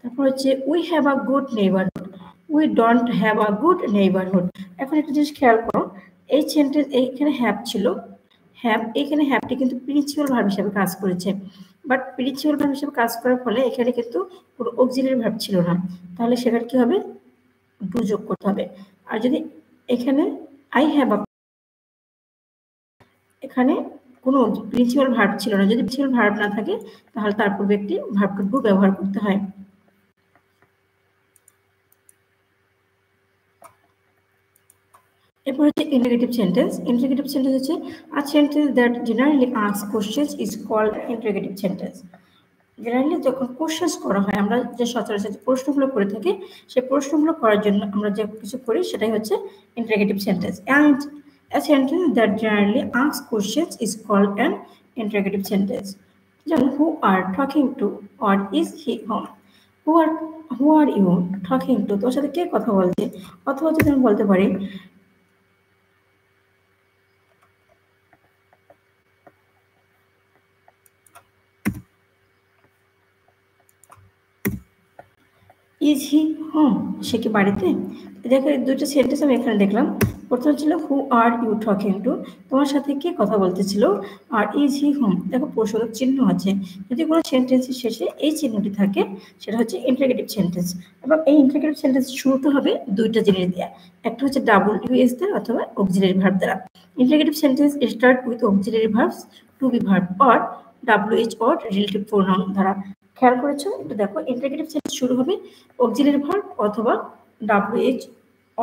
তারপর হচ্ছে we have a good neighbourhood, we don't have a good neighbourhood. এখন একটা জিনিস খেয়াল করো, এই সেন্টেন্স এইখানে হ্যাভ ছিল, এখানে হ্যাভটি কিন্তু প্রিন্সিপাল ভার্ব হিসেবে কাজ করেছে, বাট প্রিন্সিপাল ভার্ব হিসেবে কাজ করার ফলে এখানে কিন্তু কোনো অক্সিলারি ভার্ব ছিল না, তাহলে সেখানে কি হবে, ডু যোগ করতে হবে। আর যদি এখানে আই হ্যাভ আ, এখানে কোনো প্রিন্সিপাল ভার্ব ছিল না, যদি প্রিন্সিপাল ভার্ব না থাকে তাহলে তার পূর্বে একটি ভার্ব টু ডু ব্যবহার করতে হয়। এরপর হচ্ছে ইন্টারগেটিভ সেন্টেন্স। ইন্টারগেটিভ সেন্টেন্স হচ্ছে a sentence that generally ask questions is called interrogative sentence. Generally যখন কোশ্চেন্স করা হয়, আমরা যে সচরাচর যে প্রশ্নগুলো করে থাকি, সেই প্রশ্নগুলো করার জন্য আমরা যে কিছু করি সেটাই হচ্ছে interrogative sentence. And a sentence that generally asks questions is called an interrogative sentence. যেমন who are talking to, or is he home, who are who are you talking to, তোর সাথে কে কথা বলছে। অথবা যদি আমি বলতে পারি ইজ হি হোম, সে কি বাড়িতে। দেখো এই দুটো সেন্টেন্স আমি এখানে দেখলাম। প্রথম ছিল হু আর ইউ টকিং টু, তোমার সাথে কে কথা বলতেছিল। আর ইজ হি হোম, দেখো প্রশ্নবোধক চিহ্ন আছে। যদি কোনো সেন্টেন্সের শেষে এই চিহ্নটি থাকে সেটা হচ্ছে ইন্টারগেটিভ সেন্টেন্স। এবং এই ইন্টারগেটিভ সেন্টেন্স শুরুতে হবে দুইটা জিনিস দেওয়া, একটা হচ্ছে WS দ্বারা অথবা অক্সিলারি ভার্ব দ্বারা। Interrogative sentence start with auxiliary verbs, to be verb or WH or relative pronoun দ্বারা। খেয়াল করেছো, একটু দেখো ইন্টারগেটিভ সেন্টেন্স শুরু হবে অক্সিলারি ভার্ব অথবা WH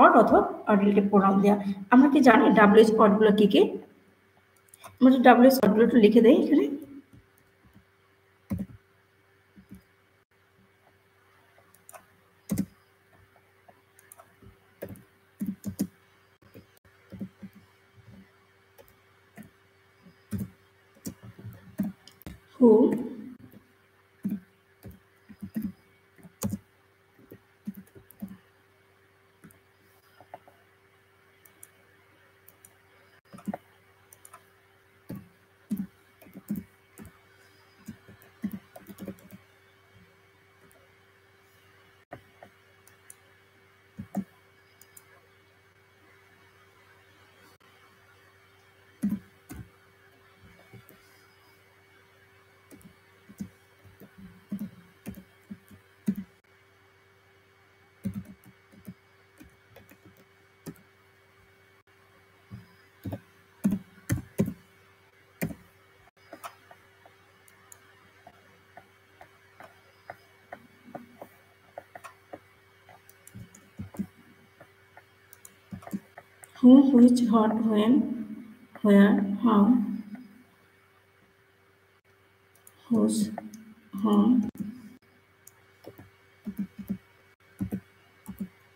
অর অথবা রিলেটিভ প্রোনাউন দেওয়া। আমরা কি জানি WH অর্ডগুলো কি কি? আমরা WH অর্ডগুলো একটু লিখে দেই এখানে। who, whom, which, what, when, where, how, whose, whom,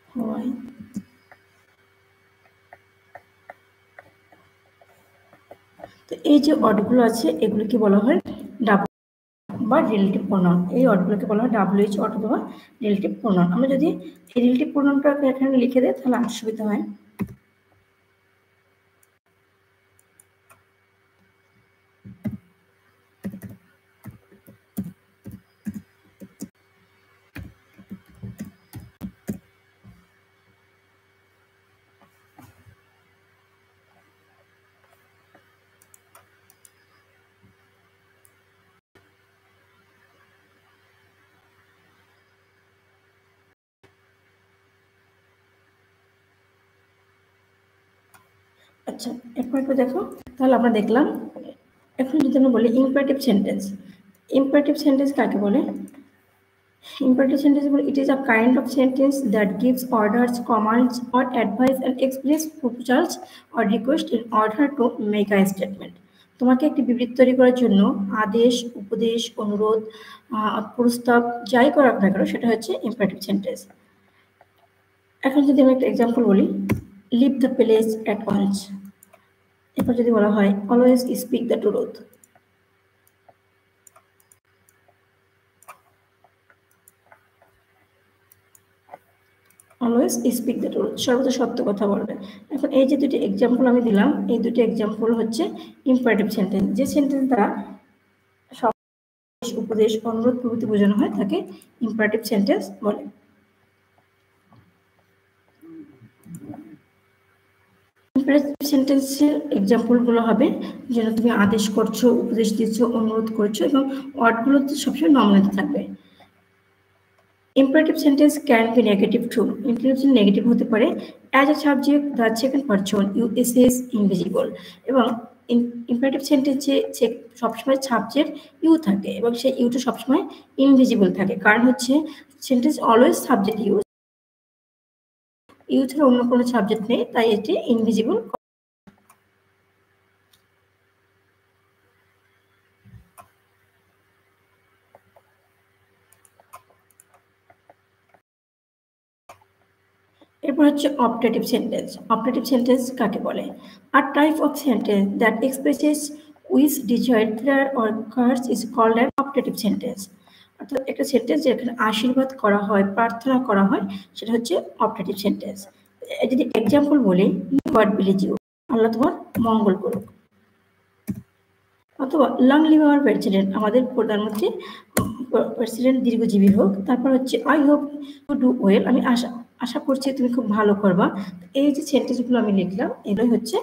why। তো এই যে ওয়ার্ডগুলো আছে এগুলোকে বলা হয় ডাব্লিউ বা রিলেটিভ প্রোনাউন। এই ওয়ার্ডগুলোকে বলা হয় WH ওয়ার্ড অথবা রিলেটিভ প্রোনাউন। আমরা যদি এই রিলেটিভ প্রোনাউনটাকে এখানে লিখে দেই তাহলে আমার সুবিধা হয়। আচ্ছা, এরপর একটু দেখো, তাহলে আমরা দেখলাম। এখন যদি আমরা বলি ইম্পারেটিভ সেন্টেন্স। ইম্পারেটিভ সেন্টেন্স কাকে বলে? Imperative sentence, it is a kind of sentence that gives orders, commands, or advice and express proposals or request in order to make a statement. তোমাকে একটি বিবৃতি তৈরি করার জন্য আদেশ, উপদেশ, অনুরোধ, প্রস্তাব যাই করা না কেন সেটা হচ্ছে ইম্পারেটিভ সেন্টেন্স। এখন যদি আমি একটা এক্সাম্পল বলি, leave the place at once. এরপর যদি বলা হয় always speak the truth. Always speak the truth, সর্বদা সত্য কথা বলবে। এখন এই যে দুটি এক্সাম্পল আমি দিলাম, এই দুটি এক্সাম্পল হচ্ছে ইম্পারেটিভ সেন্টেন্স। যে সেন্টেন্স দ্বারা সব উপদেশ, অনুরোধ প্রভৃতি বোঝানো হয় তাকে ইম্পারেটিভ সেন্টেন্স বলে। ইম্পারেটিভ সেন্টেন্সের এক্সাম্পলগুলো হবে যেন তুমি আদেশ করছো, উপদেশ দিচ্ছ, অনুরোধ করছো এবং ওয়ার্ডগুলো সবসময় নমিনেটিভ থাকবে। Imperative sentence can be negative too. Imperative negative হতে পারে। As a subject, the second person you is invisible. এবং ইম্পারেটিভ সেন্টেন্সে সবসময় সাবজেক্ট ইউ থাকে এবং সেই ইউটা সবসময় ইনভিজিবল থাকে। কারণ হচ্ছে সেন্টেন্স অলওয়েজ সাবজেক্ট ইউ ছাড়া অন্য কোনো সাবজেক্ট নেই, তাই এটি ইনভিজিবল। এরপর হচ্ছে অপটেটিভ সেন্টেন্স। অপটেটিভ সেন্টেন্স কাকে বলে? A type of sentence that expresses which desire prayer or curse is called an optative sentence. অর্থাৎ একটা সেন্টেন্স যেখানে আশীর্বাদ করা হয়, প্রার্থনা করা হয়, সেটা হচ্ছে অপটেটিভ সেন্টেন্স। যদি এক্সাম্পল বলি, গড ব্লেস ইউ, আল্লাহ তোমার মঙ্গল করুক। অথবা লং লিভ আওয়ার প্রেসিডেন্ট, আমাদের প্রধানমন্ত্রী প্রেসিডেন্ট দীর্ঘজীবী হোক। তারপর হচ্ছে I hope to do well, আমি আশা করছি তুমি খুব ভালো করবা। এই যে সেন্টেন্সগুলো আমি লিখলাম এগুলোই হচ্ছে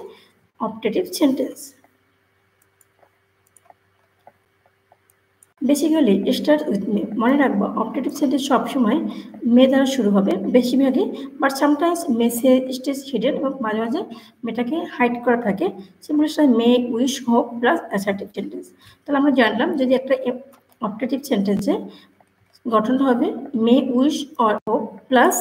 optative sentence. Basically start with may, মনে রাখবো অপটেটিভ সেন্টেন্স সবসময় মে দ্বারা শুরু হবে বেশিরভাগই, but sometimes may stays hidden এবং মাঝে মাঝে মেটাকে হাইড করা থাকে। Simple may, wish, hope plus assertive sentence. তাহলে আমরা জানলাম যদি একটা অপটেটিভ সেন্টেন্সে গঠনটা হবে may, wish or hope plus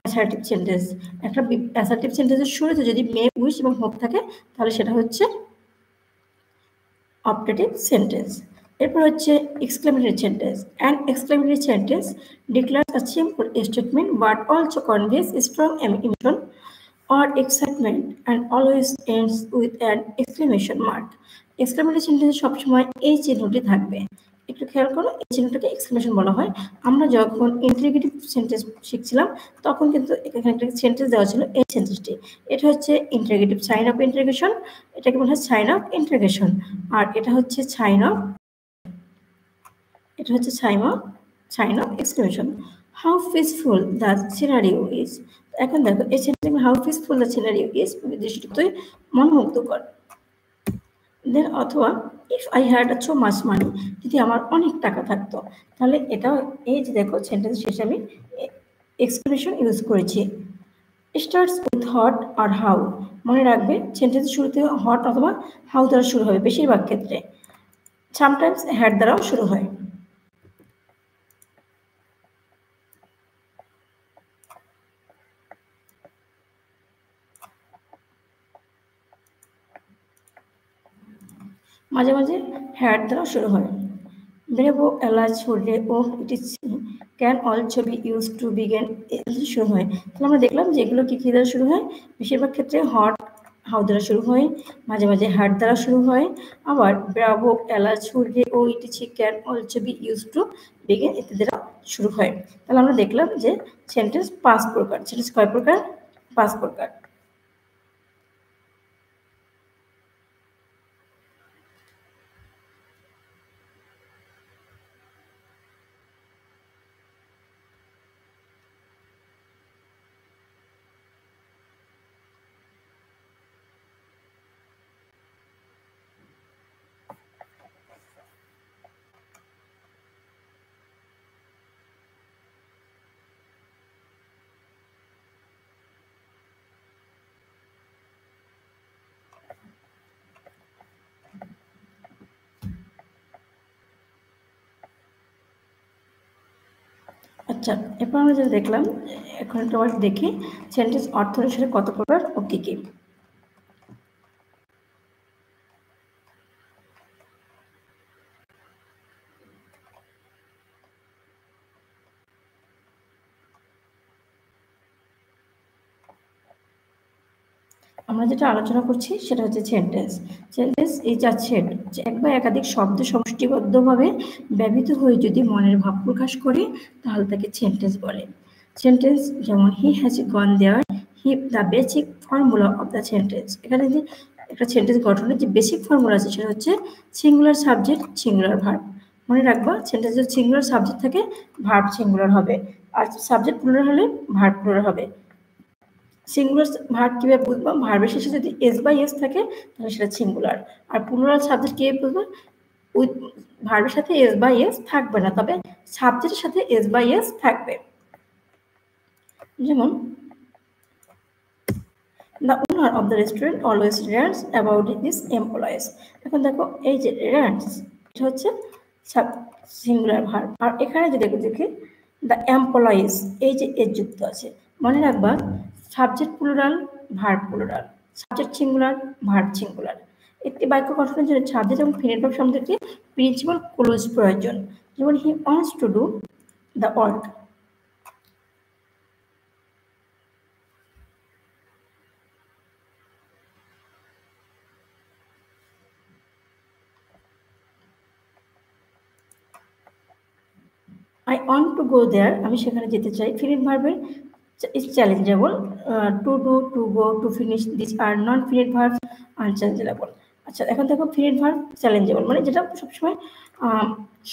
assertive sentence. একটা অ্যাসার্টিভ সেন্টেন্সের শুরুতে যদি মে, উইশ এবং হোপ থাকে তাহলে সেটা হচ্ছে অপটেটিভ সেন্টেন্স। এরপর হচ্ছে exclamatory sentence. An exclamatory sentence declares a simple statement but also canvas strong emotion or excitement and always ends with an exclamation mark. Exclamatory সেন্টেন্সে সবসময় এই চিহ্নটি থাকবে। একটু খেয়াল করো, এই চিহ্নটাকে এক্সক্লেমেশন বলা হয়। আমরা যখন ইন্টারোগেটিভ সেন্টেন্স শিখছিলাম তখন কিন্তু এখানে একটা সেন্টেন্স দেওয়া ছিল, এই সেন্টেন্সটি। এটা হচ্ছে ইন্টারোগেটিভ সাইন অফ ইন্টারোগেশন, এটাকে বলা হয় সাইন অফ ইন্টারোগেশন। আর এটা হচ্ছে sign of sign of exclamation. How peaceful the scenario is. এখন দেখো এই sentence how peaceful the scenario is দৃষ্টিতে মনোমুগ্ধকর। দেন অথবা if I had so much money, যদি আমার অনেক টাকা থাকতো, তাহলে এটাও এই যে দেখো সেন্টেন্স শেষে আমি এক্সপ্রেশন ইউজ করেছি। স্টার্টস উইথ হট আর হাউ, মনে রাখবে সেন্টেন্স শুরুতে হট অথবা হাউ দ্বারা শুরু হবে বেশিরভাগ ক্ষেত্রে, সামটাইমস হ্যাড দ্বারাও শুরু হয়। মাঝে মাঝে হ্যাড দ্বারা শুরু হয়। ব্রেভো, এলাচ, হলে ও it can also be use to begin শুরু হয়। তাহলে আমরা দেখলাম যে এগুলো কি দ্বারা শুরু হয়, বেশিরভাগ ক্ষেত্রে হট হাউ দ্বারা শুরু হয়, মাঝে মাঝে হ্যাড দ্বারা শুরু হয়, আবার ব্রাভো, এলাচ, হলে ও it can also be use to begin ইত্যাদি দ্বারা শুরু হয়। তাহলে আমরা দেখলাম যে সেন্টেন্স 5 প্রকার। সেন্টেন্স কয় প্রকার? 5 প্রকার। আচ্ছা, এরপর আমরা যেটা দেখলাম, এখন একটা ওয়ার্ড দেখি সেন্টেন্স অর্থ অনুসারে কত প্রকার ও কি কি। আমরা যেটা আলোচনা করছি সেটা হচ্ছে sentence. Sentence is a set, যে এক বা একাধিক শব্দ সমষ্টিবদ্ধভাবে ব্যবহৃত হয়ে যদি মনের ভাব প্রকাশ করে তাহলে তাকে সেন্টেন্স বলে। সেন্টেন্স যেমন he has gone there, he the basic formula of the sentence. এখানে যে একটা সেন্টেন্স গঠনের যে বেসিক ফর্মুলা আছে সেটা হচ্ছে সিঙ্গুলার সাবজেক্ট, সিঙ্গুলার ভার্ব। মনে রাখবা সেন্টেন্সের সিঙ্গুলার সাবজেক্ট থাকে, ভার্ব সিঙ্গুলার হবে, আর সাবজেক্ট প্লুরাল হলে ভার্ব প্লুরাল হবে। সিঙ্গুলার ভার্ব কিভাবে বুঝবো? ভার্বের শেষে যদি এস বাই এস থাকে তাহলে সেটা সিঙ্গুলার। আর প্লুরাল সাবজেক্ট কিভাবে বুঝবো? উইথ ভার্বের সাথে এস বাই এস থাকবে না, তবে সাবজেক্টের সাথে এস বাই এস থাকবে। যেমন the owner of the restaurant always rants about this employees. এখন দেখো এই যে রান্টস, এটা হচ্ছে সিঙ্গুলার ভার্ব, আর এখানে যদি দেখি দ্য এমপ্লয়েজ, এই যে এর যুক্ত আছে। মনে রাখবা subject plural, verb plural, subject singular, verb singular. একটি বাক্য গঠনের জন্য সাবজেক্ট এবং ফিনেট ভার্ব শব্দটি প্রিন্সিপাল ক্লোজ প্রয়োজন। যেমন he wants to do the work. I want to go there, আমি সেখানে যেতে চাই। ফিনিট ভার্বের is challengeable, to do, to go, to finish, this are non finite verb unchallengeable. আচ্ছা, এখন দেখো ফিনিট ভার্ব চ্যালেঞ্জেবল মানে যেটা সবসময়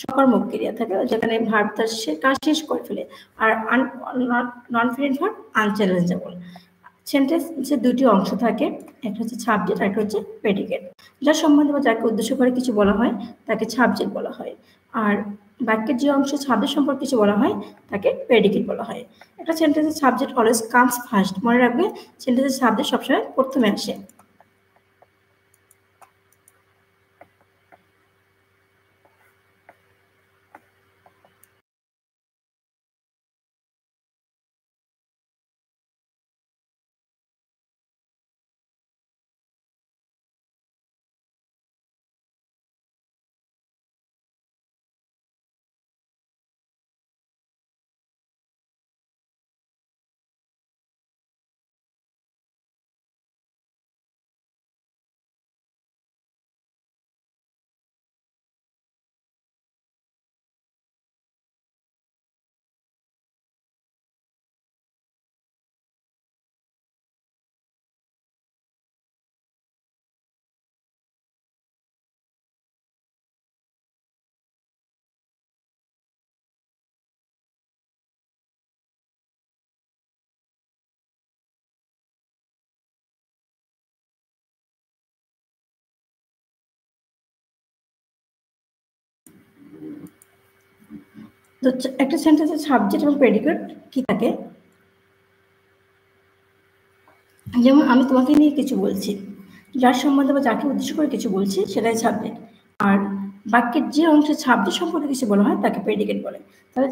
সকর্মক ক্রিয়া থাকে, যেখানে ভার্ব তার কাজ শেষ করে ফেলে। আর নন ফিনিট ভার্ব আনচ্যালেঞ্জেবল। সেন্টেন্সে দুটি অংশ থাকে, একটা হচ্ছে সাবজেক্ট আর একটা হচ্ছে প্রেডিকেট। যার সম্বন্ধে বা যাকে উদ্দেশ্য করে কিছু বলা হয় তাকে সাবজেক্ট বলা হয়, আর বাক্যের যে অংশ সাবজেক্ট সম্পর্কে কিছু বলা হয় তাকে প্রেডিকেট বলা হয়। একটা সেন্টেন্সের সাবজেক্ট অলওয়েজ কামস ফার্স্ট, মনে রাখবে সেন্টেন্সের সাবজেক্ট সবসময় প্রথমে আসে। তো একটা সেন্টেন্সের সাবজেক্ট এবং প্রেডিকেট কি থাকে? যেমন আমি তোমাকে নিয়ে কিছু বলছি, যার সম্বন্ধে বা যাকে উদ্দেশ্য করে কিছু বলছি সেটাই সাবজেক্ট। আর বাক্যের যে অংশে সাবজেক্ট সম্পর্কে কিছু বলা হয় তাকে প্রেডিকেট বলে। তাহলে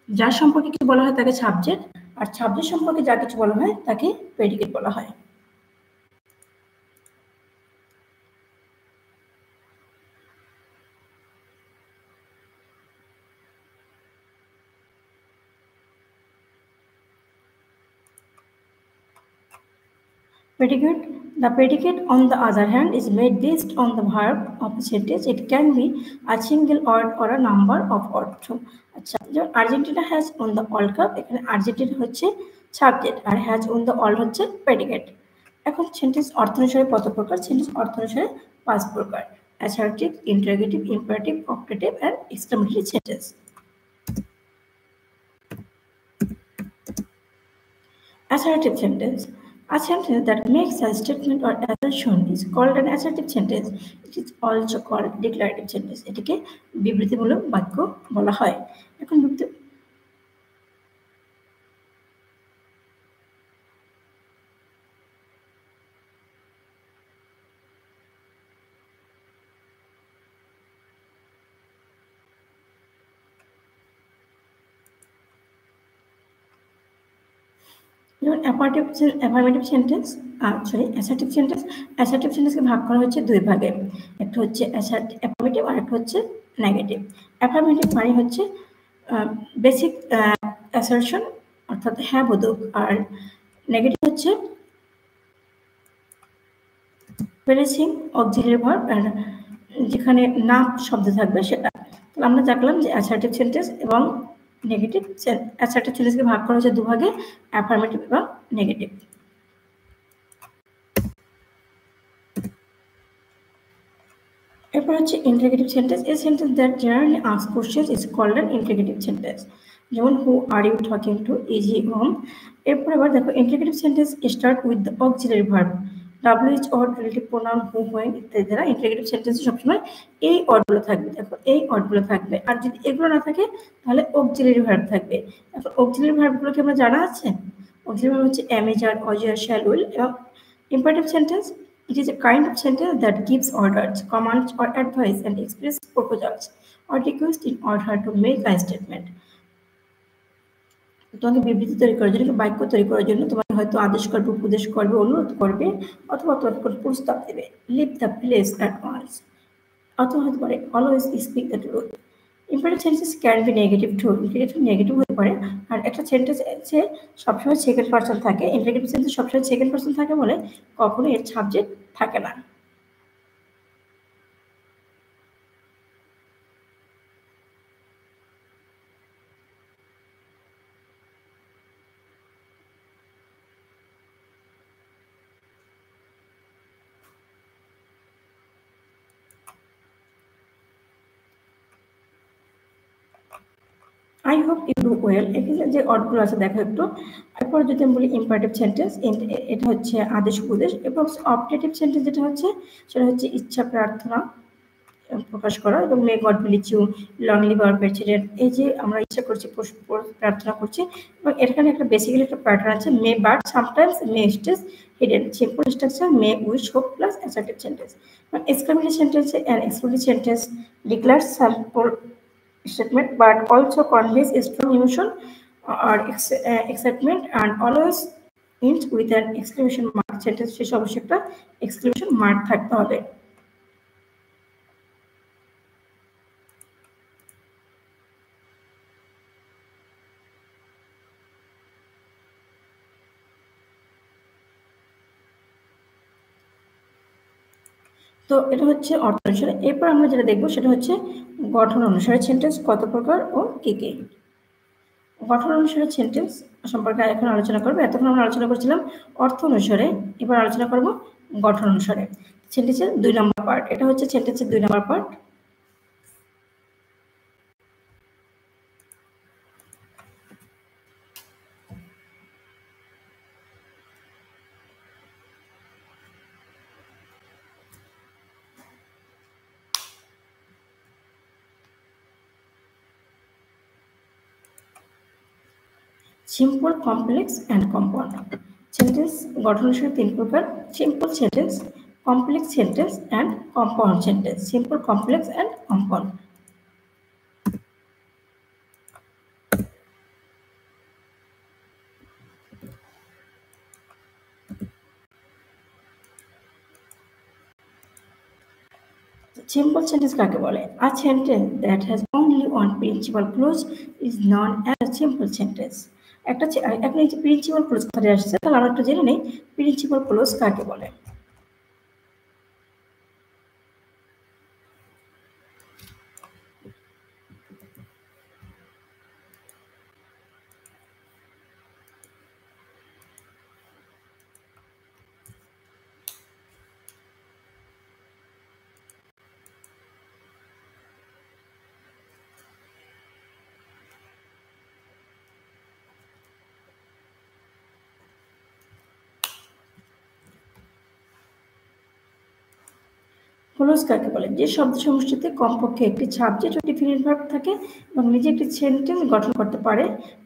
যার সম্পর্কে কিছু বলা হয় তাকে সাবজেক্ট, আর সাবজেক্ট সম্পর্কে যা কিছু বলা হয় তাকে প্রেডিকেট বলা হয়। Predicate. The predicate, on the other hand, is made based on the verb of a sentence. It can be a single word or a number of words. আচ্ছা, যেমন Argentina has won the world cup, এখানে Argentina হচ্ছে subject আর has won the world হচ্ছে predicate. এখন sentence অর্থ অনুসারে কত প্রকার? সেন্টেন্স অর্থ অনুসারে 5 প্রকার: assertive, interrogative, imperative, optative and exclamatory sentence. Assertive sentence. A sentence that makes a statement or assertion is called an assertive sentence. It is also called declarative sentence. এটিকে বিবৃতিমূলক বাক্য বলা হয়। এখন বিবৃতি যেমন affirmative sentence, assertive sentence. Assertive সেন্টেন্সকে ভাগ করা হচ্ছে দুই ভাগে, একটা হচ্ছে অ্যাফার্মেটিভ আর একটা হচ্ছে নেগেটিভ। অ্যাফার্মেটিভ মানে হচ্ছে বেসিক অ্যাসারশন অর্থাৎ হ্যাঁ বোধক, আর নেগেটিভ হচ্ছে প্রেসিং অক্সিলারি ভার্ব আর যেখানে না শব্দ থাকবে সেটা। তাহলে আমরা দেখলাম যে অ্যাসার্টিভ সেন্টেন্স এবং নেগেটিভ। অ্যাসার্টিভ সেন্টেন্সকে ভাগ করা হচ্ছে দুভাগে, অ্যাফার্মেটিভ এবং নেগেটিভ। এরপর হচ্ছে ইন্টারোগেটিভ সেন্টেন্স। এই sentence that generally ask questions is called an interrogative sentence. যেমন who are you talking to, is he home. এরপর আবার দেখো interrogative sentence start with the auxiliary verb, WH or relative pronoun who, when ইত্যাদি দ্বারা interrogative সেন্টেন্সে সবসময় এই ওয়ার্ডগুলো থাকবে। দেখো এই ওয়ার্ডগুলো থাকবে, আর যদি এগুলো না থাকে তাহলে অক্সিলারি ভার্ব থাকবে। এখন অক্সিলারি ভার্বগুলোকে আমরা জানা আছে। অক্সিলারি ভার্ব হচ্ছে am, is, are, was, are, shall, will। এবং imperative sentence, it is a kind of sentence that gives orders, commands or advice and expresses proposals or requests in order to make a statement. তোমাকে বিবৃতি তৈরি করার জন্য, বাক্য তৈরি করার জন্য তোমাকে হয়তো আদেশ করবে, উপদেশ করবে, অনুরোধ করবে, অথবা তোমার কোনো প্রস্তাব দেবে। Leave the place at once, অথবা হতে পারে always speak the truth. Imperative sentence can be negative too, negative হতে পারে। আর একটা সেন্টেন্স সবসময় সেকেন্ড পার্সন থাকে, ইন্টারোগেটিভ সেন্টেন্স সবসময় সেকেন্ড পার্সন থাকে বলে কখনো এর সাবজেক্ট থাকে না। I hope you do well, এখানে যে অর্ডগুলো আছে দেখো একটু। এরপর যদি আমি বলি ইম্পারেটিভ সেন্টেন্স, এটা হচ্ছে আদেশ উপদেশ। এবং অপটেটিভ সেন্টেন্স যেটা হচ্ছে সেটা হচ্ছে ইচ্ছা প্রার্থনা প্রকাশ করা। এবং may God bless you, long live our president, এই যে আমরা ইচ্ছা করছি, প্রার্থনা করছি। এবং এখানে একটা বেসিক্যালি একটা প্যাটার্ন আছে, may but sometimes, may stays hidden. Simple structure may wish hope plus assertive sentence. Exclamatory সেন্টেন্সে an exclamatory sentence declares simple statement but also conveys a strong emotion or excitement and always ends with an exclamation mark. Sentence শেষে অবশ্যই একটা exclamation mark থাকতে হবে। তো এটা হচ্ছে অর্থ অনুসারে। এরপর আমরা যেটা দেখবো সেটা হচ্ছে গঠন অনুসারে সেন্টেন্স কত প্রকার ও কি কি। গঠন অনুসারে সেন্টেন্স সম্পর্কে এখন আলোচনা করবো। এতক্ষণ আমরা আলোচনা করছিলাম অর্থ অনুসারে, এবার আলোচনা করব গঠন অনুসারে। সেন্টেন্সের 2 নম্বর পার্ট, এটা হচ্ছে সেন্টেন্সের 2 নম্বর part. Simple, complex and compound sentence গঠন অনুসারে 3 প্রকার: simple sentence, complex sentence and compound sentence. Simple, complex and compound. Simple sentence কাকে বলে? A sentence that has only one principal clause is known as a simple sentence. এখন এই যে principal clause কথাটা আসছে, তাহলে আমরা একটু জেনে নেই প্রিন্সিপাল ক্লোজ কাকে বলে। ক্লোজ কাকে বলে? যে শব্দ সমষ্টিতে কমপক্ষে একটি সাবজেক্ট ও ডিফিনিট ভার্ব থাকে এবং নিজে একটি সেন্টেন্স গঠন করতে পারে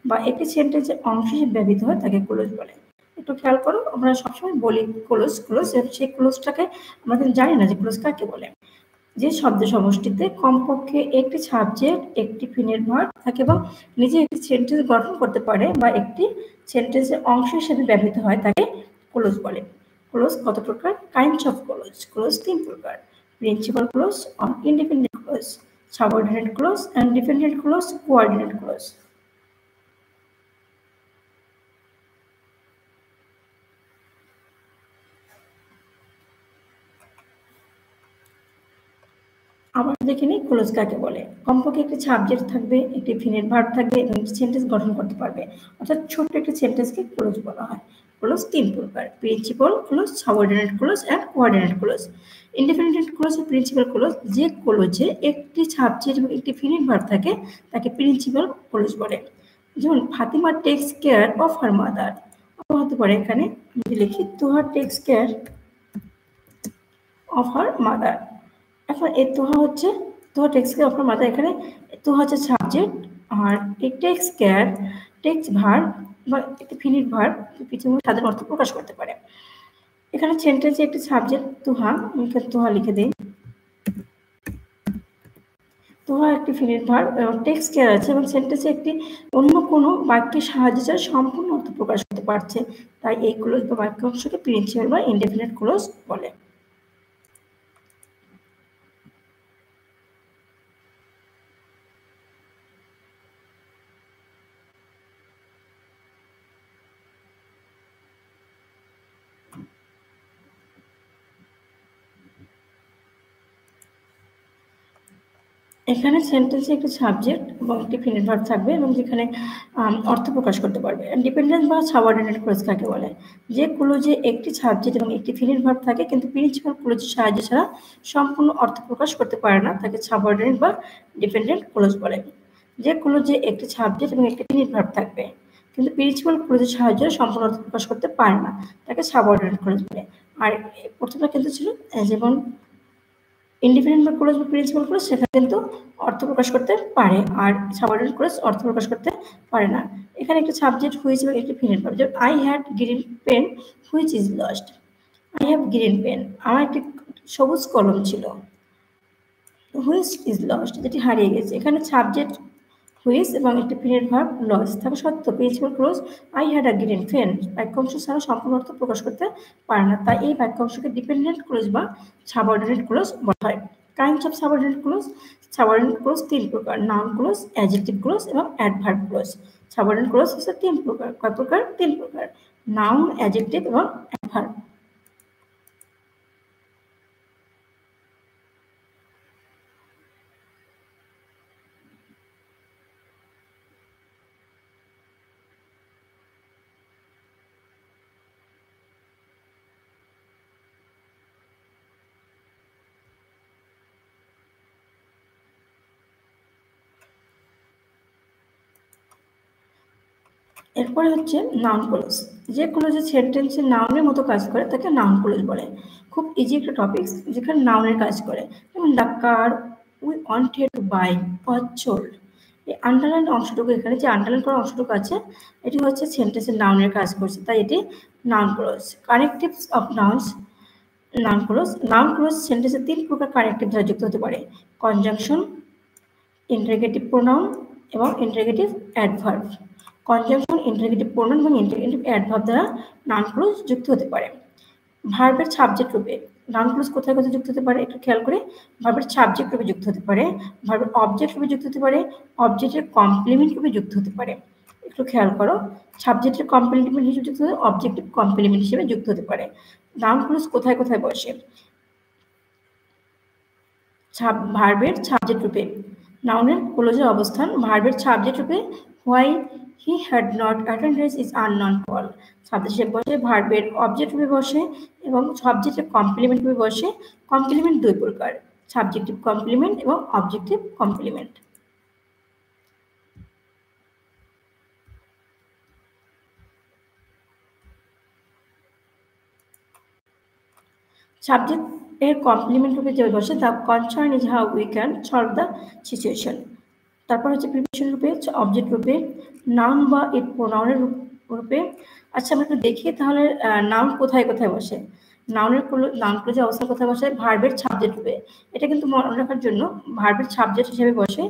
বা একটি সেন্টেন্সের অংশ হিসেবে ব্যবহৃত হয় তাকে ক্লোজ বলে। একটু খেয়াল করো, আমরা সবসময় বলি ক্লোজ ক্লোজ, সেই ক্লোজটাকে আমরা কিন্তু জানি না যে ক্লোজ কাকে বলে। যে শব্দ সমষ্টিতে কমপক্ষে একটি সাবজেক্ট একটি ডিফিনিট ভার্ব থাকে এবং নিজে একটি সেন্টেন্স গঠন করতে পারে বা একটি সেন্টেন্সের অংশ হিসেবে ব্যবহৃত হয় তাকে ক্লোজ বলে। ক্লোজ কত প্রকার? Kinds of close. ক্লোজ 3 প্রকার: principal clause, independent clause, subordinate clause and dependent clause, coordinate clause. আবার দেখে নিই ক্লোজ কাকে বলে। কমপক্ষে একটি সাবজেক্ট থাকবে, একটি ডিফিনিট ভার্ব থাকবে এবং সেন্টেন্স গঠন করতে পারবে, অর্থাৎ ছোট্ট একটি সেন্টেন্সকে ক্লোজ বলা হয়। ক্লোজ 3 প্রকার: principal clause, subordinate clause and coordinate clause. Independent clause ও প্রিন্সিপাল ক্লোজ, যে ক্লোজে একটি সাবজেক্ট এবং একটি ডিফিনিট ভার্ব থাকে তাকে প্রিন্সিপাল ক্লোজ বলে। যেমন Fatima tax care of her mother. হতে পারে এখানে আমি লিখি Toha tax care of her mother. এখন এই তোহা হচ্ছে Toha text care of her mother, এখানে তোহা হচ্ছে সাবজেক্ট আর এই টেক্স কেয়ার টেক্স ভার্ব বা একটি ফিনিট ভার্ব কিছু সাধারণ অর্থ প্রকাশ করতে পারে। এখানে সেন্টেন্সে একটি সাবজেক্ট তোহা, আমি তোহা লিখে দিই। তোহা একটি ফিনিট ভার্ব এবং টেক্স কেয়ার আছে এবং সেন্টেন্সে একটি অন্য কোনো বাক্যের সাহায্যে ছাড়া সম্পূর্ণ অর্থ প্রকাশ করতে পারছে, তাই এই ক্লোজ বা বাক্য অংশকে প্রিন্সিপাল বা ইনডেফিনিট ক্লোজ বলে। এখানে সেন্টেন্সে একটি সাবজেক্ট এবং একটি ফিনিট ভার্ব থাকবে এবং যেখানে অর্থ প্রকাশ করতে পারবে। ডিপেন্ডেন্ট বা সাবঅর্ডিনেট ক্লোজ কাকে বলে? যে ক্লোজে একটি সাবজেক্ট এবং একটি ফিনিট ভার্ব থাকে কিন্তু প্রিন্সিপাল ক্লোজের সাহায্যে ছাড়া সম্পূর্ণ অর্থ প্রকাশ করতে পারে না তাকে সাবঅর্ডিনেট বা ডিপেন্ডেন্ট ক্লোজ বলে। যে ক্লোজে একটি সাবজেক্ট এবং একটি ফিনিট ভার্ব থাকবে কিন্তু প্রিন্সিপাল ক্লোজের সাহায্যে সম্পূর্ণ অর্থ প্রকাশ করতে পারে না তাকে সাবঅর্ডিনেট ক্লোজ বলে। আর প্রথমটা কিন্তু ছিল যেমন ইন্ডিপেন্ডেন্ট বা ক্লোজ বা প্রিন্সিপাল ক্লোজ, সেখানে কিন্তু অর্থ প্রকাশ করতে পারে আর সাবঅর্ডিনেট ক্লোজ অর্থ প্রকাশ করতে পারে না। এখানে একটা সাবজেক্ট হুইচ এবং একটি ফিনিট ভার্ব, যেমন I had green pen which is lost. I have green pen, আমার একটি সবুজ কলম ছিল, হুইচ ইজ লস্ট যেটি হারিয়ে গেছে। এখানে সাবজেক্ট হুইচ এবং একটি ফিনিট ভার্ব লস থাকা সত্ত্বেও principal clause I had a green pen বাক্যাংশ ছাড়া সম্পূর্ণ অর্থ প্রকাশ করতে পারে না, তাই এই বাক্যাংশকে ডিপেন্ডেন্ট ক্লোজ বা সাবঅর্ডিনেট ক্লোজ বলা হয়। Kinds of subordinate clause. Subordinate close 3 প্রকার: নাউন ক্লোজ, অ্যাডজেক্টিভ ক্লোজ এবং অ্যাডভার্ব ক্লোজ। সাবঅর্ডিনেট ক্লোজ হচ্ছে 3 প্রকার। কয় প্রকার? 3 প্রকার: নাউন, অ্যাডজেক্টিভ এবং অ্যাডভার্ব। এরপরে হচ্ছে নাউন ক্লোজ। যে ক্লোজে সেন্টেন্সে নাউনের মতো কাজ করে তাকে নাউন ক্লোজ বলে। খুব ইজি একটা টপিক যেখানে নাউনের কাজ করে, যেমন the car we wanted to buy was sold. এই আন্ডারলাইন অংশটুকু, এখানে যে আন্ডারলাইন করা অংশটুকু আছে এটি হচ্ছে সেন্টেন্সের নাউনের কাজ করছে, তাই এটি noun clause. Connectives of nouns. Noun clause. Noun clause সেন্টেন্সে 3 প্রকার কানেকটিভ দ্বারা যুক্ত হতে পারে: কনজাংশন, ইন্টারগেটিভ প্রোনাউন এবং interrogative adverb. Conjunction, interrogative pronoun এবং ইন্টারগেটিভ অ্যাডভার্ব দ্বারা নাউন ক্লোজ যুক্ত হতে পারে। ভার্বের সাবজেক্ট রূপে নাউন ক্লোজ কোথায় কোথায় যুক্ত হতে পারে একটু খেয়াল করে। ভার্বের সাবজেক্ট রূপে যুক্ত হতে পারে, ভার্বের অবজেক্ট রূপে যুক্ত হতে পারে, অবজেক্টের কমপ্লিমেন্ট রূপে যুক্ত হতে পারে। একটু খেয়াল করো, সাবজেক্টের কমপ্লিমেন্ট হিসেবে যুক্ত হতে অবজেক্টিভ কমপ্লিমেন্ট হিসেবে যুক্ত হতে পারে। নাউন ক্লজ কোথায় কোথায় বসে? ভার্বের সাবজেক্ট রূপে। নাউনের ক্লোজের অবস্থান ভার্বের সাবজেক্ট রূপে why he had not attended is unknown to all. Subject হিসেবে বসে, ভার্বের অবজেক্ট রূপে বসে এবং সাবজেক্টের কমপ্লিমেন্ট রূপে বসে। কমপ্লিমেন্ট দুই প্রকার, সাবজেক্টিভ কমপ্লিমেন্ট এবং অবজেক্টিভ কমপ্লিমেন্ট। সাবজেক্ট এর কমপ্লিমেন্ট রূপে যে বসে, the concern is how we can solve the situation. তারপর হচ্ছে প্রিপোজিশন রূপে, অবজেক্ট রূপে, নাউন বা এর প্রোনাউনের রূপে। আচ্ছা আমরা একটু দেখি তাহলে নাউন কোথায় কোথায় বসে। নাউন ক্লোজের অবস্থান কোথায় বসে? ভার্বের সাবজেক্ট রূপে। এটা কিন্তু মনে রাখার জন্য, ভার্বের সাবজেক্ট হিসেবে বসে,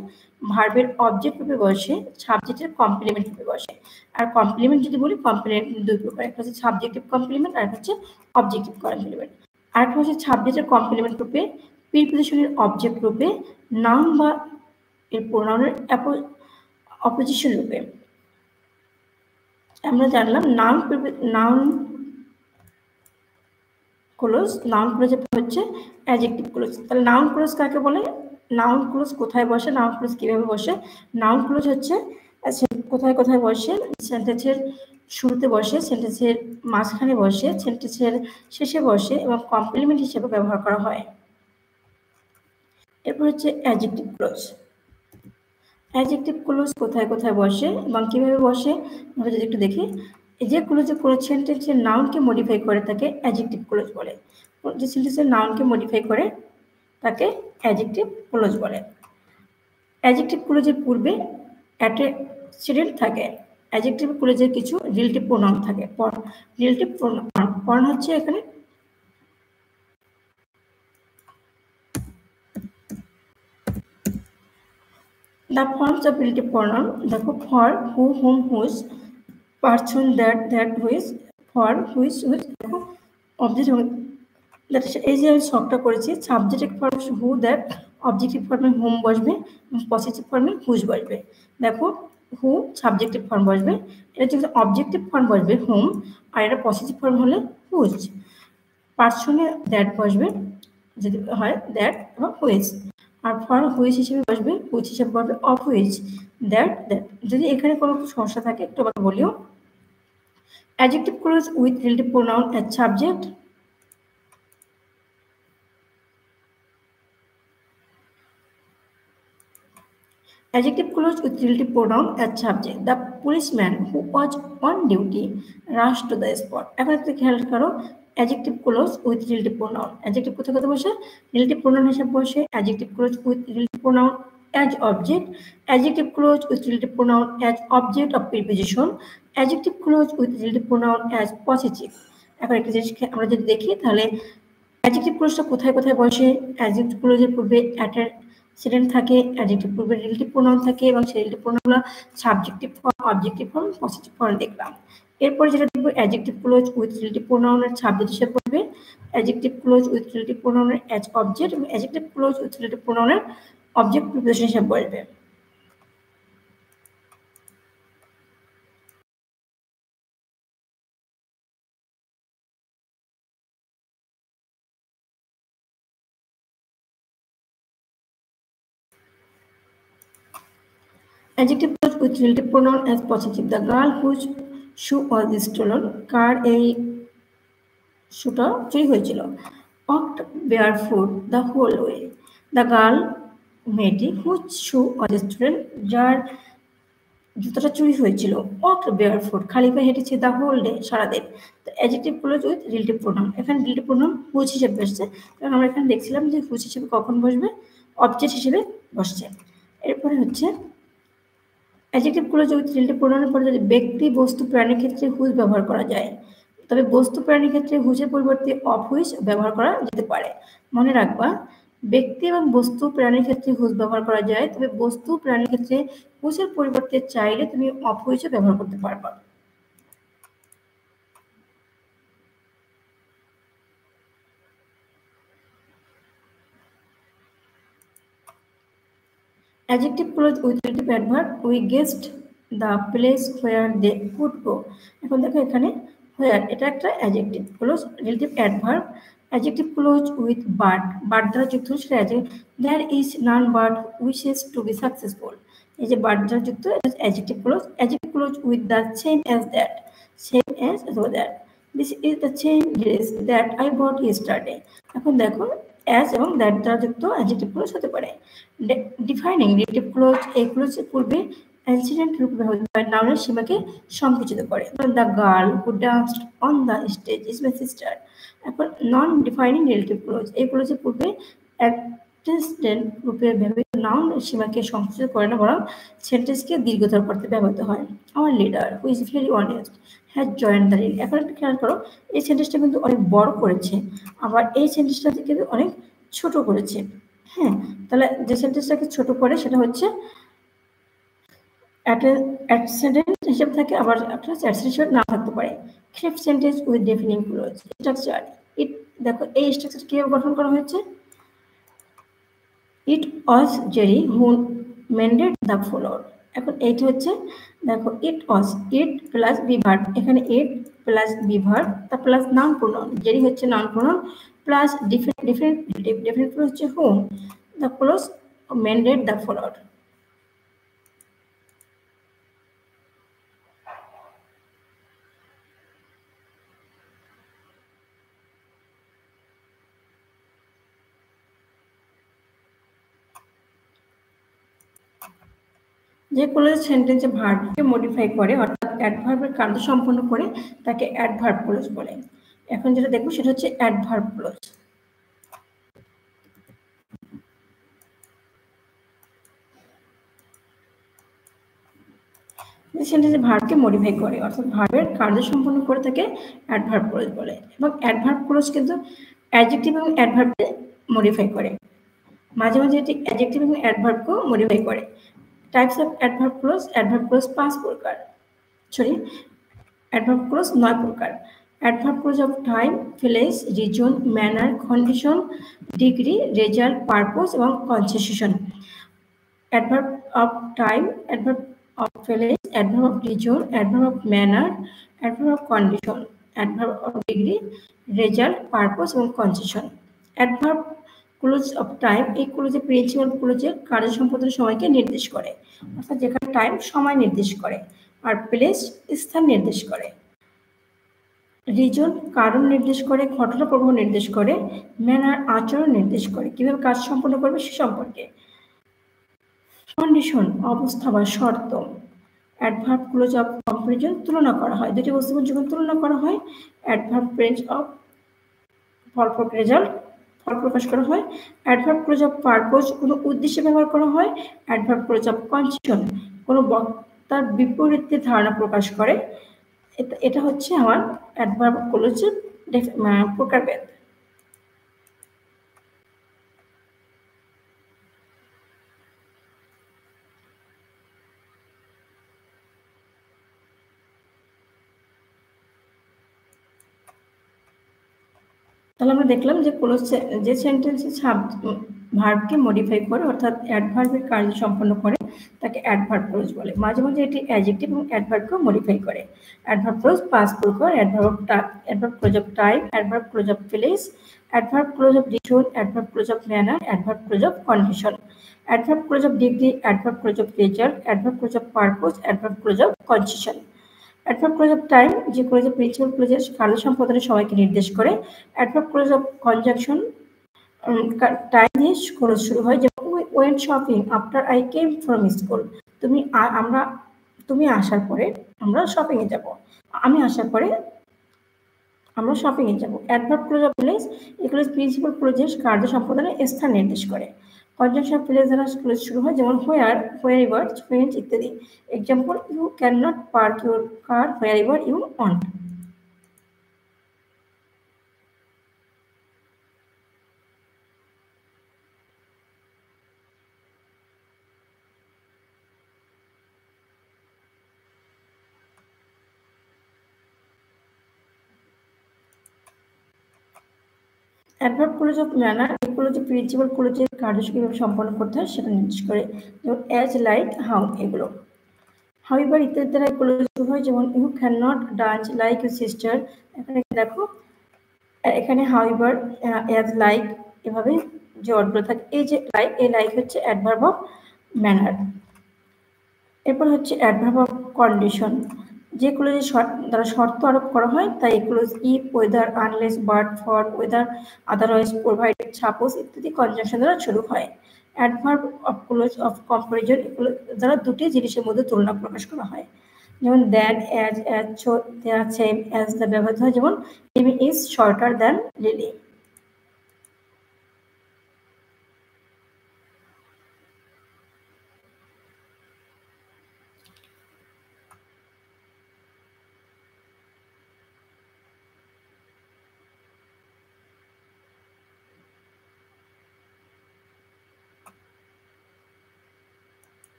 ভার্বের অবজেক্ট রূপে বসে, সাবজেক্টের কমপ্লিমেন্ট রূপে বসে। আর কমপ্লিমেন্ট যদি বলি, কমপ্লিমেন্ট দুই প্রকার, একটা হচ্ছে সাবজেক্টিভ কমপ্লিমেন্ট আর একটা হচ্ছে অবজেক্টিভ কমপ্লিমেন্ট। আরেকটা হচ্ছে সাবজেক্টের কমপ্লিমেন্ট রূপে, প্রিপোজিশনের অবজেক্ট রূপে, নাউন বা এর প্রোনাউনের অপোজিশন রূপে। আমরা জানলাম নাউন ক্লোজ, নাউন ক্লোজ হচ্ছে অ্যাডজেক্টিভ ক্লোজ। তাহলে নাউন ক্লোজ কাকে বলে? নাউন ক্লোজ কোথায় বসে, নাউন ক্লোজ কিভাবে বসে? নাউন ক্লোজ হচ্ছে কোথায় কোথায় বসে? সেন্টেন্সের শুরুতে বসে, সেন্টেন্সের মাঝখানে বসে, সেন্টেন্সের শেষে বসে এবং কমপ্লিমেন্ট হিসেবে ব্যবহার করা হয়। এরপর হচ্ছে অ্যাডজেক্টিভ ক্লোজ। অ্যাডজেক্টিভ ক্লোজ কোথায় কোথায় বসে এবং কিভাবে বসে আমরা যদি একটু দেখি। যে ক্লোজে কোনো সেন্টেন্সের নাউনকে মডিফাই করে তাকে অ্যাডজেক্টিভ ক্লোজ বলে। যে সেন্টেন্সের নাউনকে মডিফাই করে তাকে অ্যাডজেক্টিভ ক্লোজ বলে। অ্যাডজেক্টিভ ক্লোজের পূর্বে অ্যান্টেসিডেন্ট থাকে। অ্যাডজেক্টিভ ক্লোজের কিছু রিলেটিভ প্রোনাউন থাকে। রিলেটিভ প্রোনাউন হচ্ছে এখানে the forms of relative pronoun, দেখো for, who, whom, whose, person, that, which, for, which, দেখো অবজেক্ট এই যে আমি শখটা করেছি, subjective form who, that, objective ফর্মে হোম বসবে এবং পজিটিভ ফর্মে হুজ বসবে। দেখো হু সাবজেক্টিভ ফর্ম বসবে, এটা যদি অবজেক্টিভ ফর্ম বসবে হোম, আর এটা পজিটিভ ফর্ম হলে হুজ। পার্সনে দ্যাট বসবে যদি হয় দ্যাট এবং হুইচ। আর ফর হুইচ হিসেবে বসবে, হুইচ হিসেবে বসবে অফ হুইচ, দ্যাট। যদি এখানে কোনো সমস্যা থাকে একটু আমাকে বলিও। Adjective clause with relative pronoun as subject. Adjective clause with relative pronoun as subject. The policeman who was on duty rushed to the spot. এখন একটু খেয়াল করো, adjective clause with relative pronoun. Adjective কোথায় কোথায় বসে? Relative pronoun হিসেবে বসে। Adjective clause with relative pronoun as object. Adjective clause with relative pronoun as object of preposition. Adjective clause with relative pronoun as possessive. এখন একটা জিনিস আমরা যদি দেখি তাহলে অ্যাডজেক্টিভ ক্লোজটা কোথায় কোথায় বসে? অ্যাডজেক্টিভ ক্লোজের পূর্বে অ্যান্টেসিডেন্ট থাকে, অ্যাডজেক্টিভ পূর্বে রিলেটিভ প্রোনাউন থাকে এবং সেই রিলেটিভ প্রোনাউনগুলো subjective form, objective form, positive form দেখলাম। এরপরে যেটা দেখবো অ্যাডজেক্টিভ ক্লোজ উইথ রিলেটিভ প্রোনাউনের সাবজেক্ট হিসেবে পড়বে, অ্যাডজেক্টিভ ক্লোজ উইথ রিলেটিভ প্রোনাউনের অ্যাজ অবজেক্ট এবং অ্যাডজেক্টিভ ক্লোজ উইথ রিলেটিভ প্রোনাউনের অবজেক্ট প্রিপোজিশন হিসেবে পড়বে। Adjective clause with relative pronoun as positive. The girl whose shoe was stolen, কার এই শুটা চুরি হয়েছিল। Walked barefoot the whole way. The girl, মেয়েটি, whose shoe was stolen, যার জুতোটা চুরি হয়েছিল, walked barefoot, খালি পায়ে হেঁটেছে the whole day, সারাদিন। তো adjective clause with relative pronoun, এখানে relative pronoun whose হিসেবে বসছে, কারণ আমরা এখানে দেখছিলাম যে whose হিসেবে কখন বসবে, অবজেক্ট হিসেবে বসছে। এরপরে হচ্ছে অ্যাডজেক্টিভ ক্লোজ উইথ রিলেটিভ প্রোনাউনের পরে যদি ব্যক্তি, বস্তু, প্রাণীর ক্ষেত্রে হুইচ ব্যবহার করা যায়, তবে বস্তু প্রাণীর ক্ষেত্রে হুইচের পরিবর্তে অফ হুইচ ব্যবহার করা যেতে পারে। মনে রাখবা, ব্যক্তি এবং বস্তু প্রাণীর ক্ষেত্রে হুইচ ব্যবহার করা যায়, তবে বস্তু প্রাণীর ক্ষেত্রে হুইচের পরিবর্তে চাইলে তুমি অফ হুইচও ব্যবহার করতে পারবা। Adjective clause with relative adverb, we guessed the place where they could go. এখন দেখো এখানে হোয়ার এটা একটা adjective clause relative adverb adjective clause with but but দ্বারা যুক্ত সেটা adjective there is none but wishes to be successful এই যে বাট দ্বারা যুক্ত adjective clause with the same as that that this is the same dress that I bought yesterday. এখন দেখো as এবং দ্যাট দ্বারা যুক্ত অ্যাডজেক্টিভ ক্লোজ হতে পারে। ডিফাইনিং রিলেটিভ ক্লোজ এই ক্লোজের পূর্বে অ্যান্সিডেন্ট রূপে ব্যবহৃত হয় নাউনের সীমাকে সংকুচিত করে। The girl who danced on the stage is my sister. এখন নন ডিফাইনিং রিলেটিভ ক্লোজ এই ক্লোজের পূর্বে অ্যান্সিডেন্ট রূপে ব্যবহৃত নাউন সীমাকে সংকুচিত করে না বরং সেন্টেন্সকে দীর্ঘতর করতে ব্যবহৃত হয়। Hour leader who is very honest has joined the reel. এখন একটু খেয়াল করো এই সেন্টেন্সটা কিন্তু অনেক বড় করেছে আবার এই সেন্টেন্সটা কিন্তু অনেক ছোট করেছে। হ্যাঁ, তাহলে যে সেন্টেন্সটাকে ছোট করে সেটা হচ্ছে অ্যান্সিডেন্ট হিসেবে থাকে আবার একটা অ্যাডসেন্ট হিসেবে না থাকতে পারে। Fifth sentence with defining clause structure it দেখো এই স্ট্রাকচার কিভাবে গঠন করা হয়েছে। It was Jerry who mended the floor. এখন এইটা হচ্ছে দেখো it was it plus be verb এখানে ইট প্লাস বি ভার্ব তার প্লাস নাউন প্রোনাউন জেরি হচ্ছে নাউন প্রোনাউন প্লাস ডিফারেন্ট হচ্ছে whom the clause mended the floor. যে clause সেন্টেন্সে ভার্বকে মডিফাই করে অর্থাৎ অ্যাডভার্বের কার্য সম্পন্ন করে তাকে অ্যাডভার্ব ক্লোজ বলে। এখন যেটা দেখবো সেটা হচ্ছে অ্যাডভার্ব ক্লোজ। সেন্টেন্সে ভার্বকে মডিফাই করে অর্থাৎ ভার্বের কার্য সম্পন্ন করে তাকে অ্যাডভার্ব ক্লোজ বলে এবং অ্যাডভার্ব ক্লোজ কিন্তু অ্যাডজেক্টিভ এবং অ্যাডভার্বকে মডিফাই করে। মাঝে মাঝে এটি অ্যাডজেক্টিভ এবং অ্যাডভার্বকেও মডিফাই করে। টাইপস অফ অ্যাডভার্ব ক্লোজ 5 প্রকার অ্যাডভার্ব ক্লোজ 9 প্রকার। Adverb clause of time place reason manner condition degree result purpose এবং consistent. Adverb of time adverb of place, adverb of region, adverb of manner, adverb of condition, adverb of degree, result, purpose এবং condition. Adverb clause of time এই ক্লোজে principal ক্লোজের কার্য সম্পাদনের সময়কে নির্দেশ করে অর্থাৎ যেখানে টাইম সময় নির্দেশ করে আর প্লেস স্থান নির্দেশ করে, রিজন কারণ নির্দেশ করে, ঘটনা প্রবাহ নির্দেশ করে, ম্যানার আচরণ নির্দেশ করে কিভাবে কাজ সম্পন্ন করবে সে সম্পর্কে, কন্ডিশন অবস্থা বা শর্ত, অ্যাডভার্ব ক্লোজ অফ কম্পারিজন তুলনা করা হয় দুটি বস্তুকে যখন তুলনা করা হয়, অ্যাডভার্ব রেঞ্জ অফ ফলপ্রদ রেজাল্ট ফল প্রকাশ করা হয়, অ্যাডভার্ব ক্লোজ অফ পারপোজ কোনো উদ্দেশ্যে ব্যবহার করা হয়, অ্যাডভার্ব ক্লোজ অফ কনসিশন কোনো বক্তার বিপরীতে ধারণা প্রকাশ করে। এটা হচ্ছে আমার অ্যাডভার্ব ক্লোজের প্রকারভেদ। তাহলে আমরা দেখলাম যে ক্লোজ যে সেন্টেন্সে ভার্বকে মডিফাই করে অর্থাৎ অ্যাডভার্বের কার্য সম্পন্ন করে তাকে অ্যাডভার্ব ক্লোজ বলে। মাঝে মাঝে এটি অ্যাডজেক্টিভ এবং অ্যাডভার্বকেও মডিফাই করে। অ্যাডভার্ব ক্লোজ 5 প্রকার, adverb clause of time, adverb clause of place, adverb clause of reason, adverb clause of manner, adverb clause of condition, adverb clause of degree, adverb clause of result, adverb clause of purpose, adverb clause of concession. Adverb clause of time যে ক্লোজে principal ক্লোজের কার্য সম্পাদনের সময়কে নির্দেশ করে। Adverb clause of conjunction time দিয়ে clause শুরু হয়, যেমন when shopping after I came from school, তুমি আসার পরে আমরা শপিং এ যাব, আমি আসার পরে আমরা শপিং এ যাব। অ্যাডভার্ব ক্লোজ অফ প্লেস এগুলো প্রিন্সিপাল ক্লোজের কার্য সম্পাদনের স্থান নির্দেশ করে। কনজাংশন প্লেস দ্বারা ক্লোজ শুরু হয়, যেমন হোয়ার এভার, হোয়েন ইত্যাদি। Example you can not park your car wherever you want. Adverb clause of manner এগুলো যে প্রিন্সিপাল ক্লোজের কার্য কিভাবে সম্পন্ন করতে হয় সেটা নির্দেশ করে, যেমন অ্যাজ, লাইক, হাউ এগুলো। হাউএভার ইত্যাদি দ্বারা ক্লোজ হয়, যেমন you can not dance like you sister. এখানে দেখো, এখানে হাউএভার, অ্যাজ, লাইক, এভাবে যে ওয়ার্ডগুলো থাকে, এই যে লাইক, এই লাইক হচ্ছে অ্যাডভার্ব অফ ম্যানার। এরপর হচ্ছে অ্যাডভার্ব অফ কন্ডিশন, যেগুলো যে দ্বারা শর্ত আরোপ করা হয়, তাই এগুলো if, whether, unless, but, for, weather, otherwise, provided, suppose ইত্যাদি কনজাংশন দ্বারা শুরু হয়। Adverb of close of comparison, এগুলো দ্বারা দুটি জিনিসের মধ্যে তুলনা প্রকাশ করা হয়, যেমন than, as, so, there, same, as the ব্যবহৃত হয়, যেমন Lily is shorter than Lily.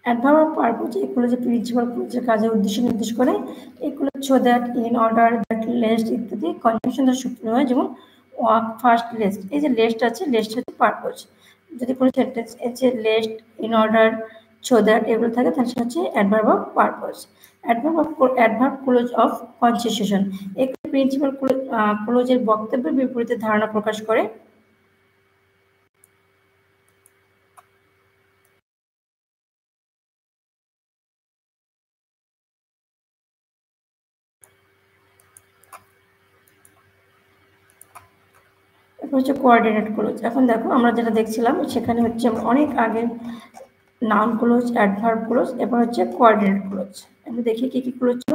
Adverb of purpose, এগুলো যে প্রিন্সিপাল ক্লোজের কাজের উদ্দেশ্য নির্দেশ করে, এগুলো so that, in order, that, lest ইত্যাদি কনজাংশন দ্বারা শুরু হয়, যেমন ওয়াক, ফার্স্ট, লেস্ট। এই যে লেস্ট আছে, লেস্ট হচ্ছে পারপোজ। যদি কোনো সেন্টেন্স এর যে lest, in order, so that এগুলো থাকে, তাহলে সেটা হচ্ছে adverb of purpose. Adverb clause of concession, এগুলো প্রিন্সিপাল ক্লোজের বক্তব্যের বিপরীতে ধারণা প্রকাশ করে। এরপর হচ্ছে কোঅর্ডিনেট ক্লোজ। এখন দেখো, আমরা যেটা দেখছিলাম সেখানে হচ্ছে অনেক আগে নাউন ক্লোজ, অ্যাডভার্ব ক্লোজ, এরপর হচ্ছে কোঅর্ডিনেট ক্লোজ। আমরা দেখি কি কি ক্লোজ ছিল।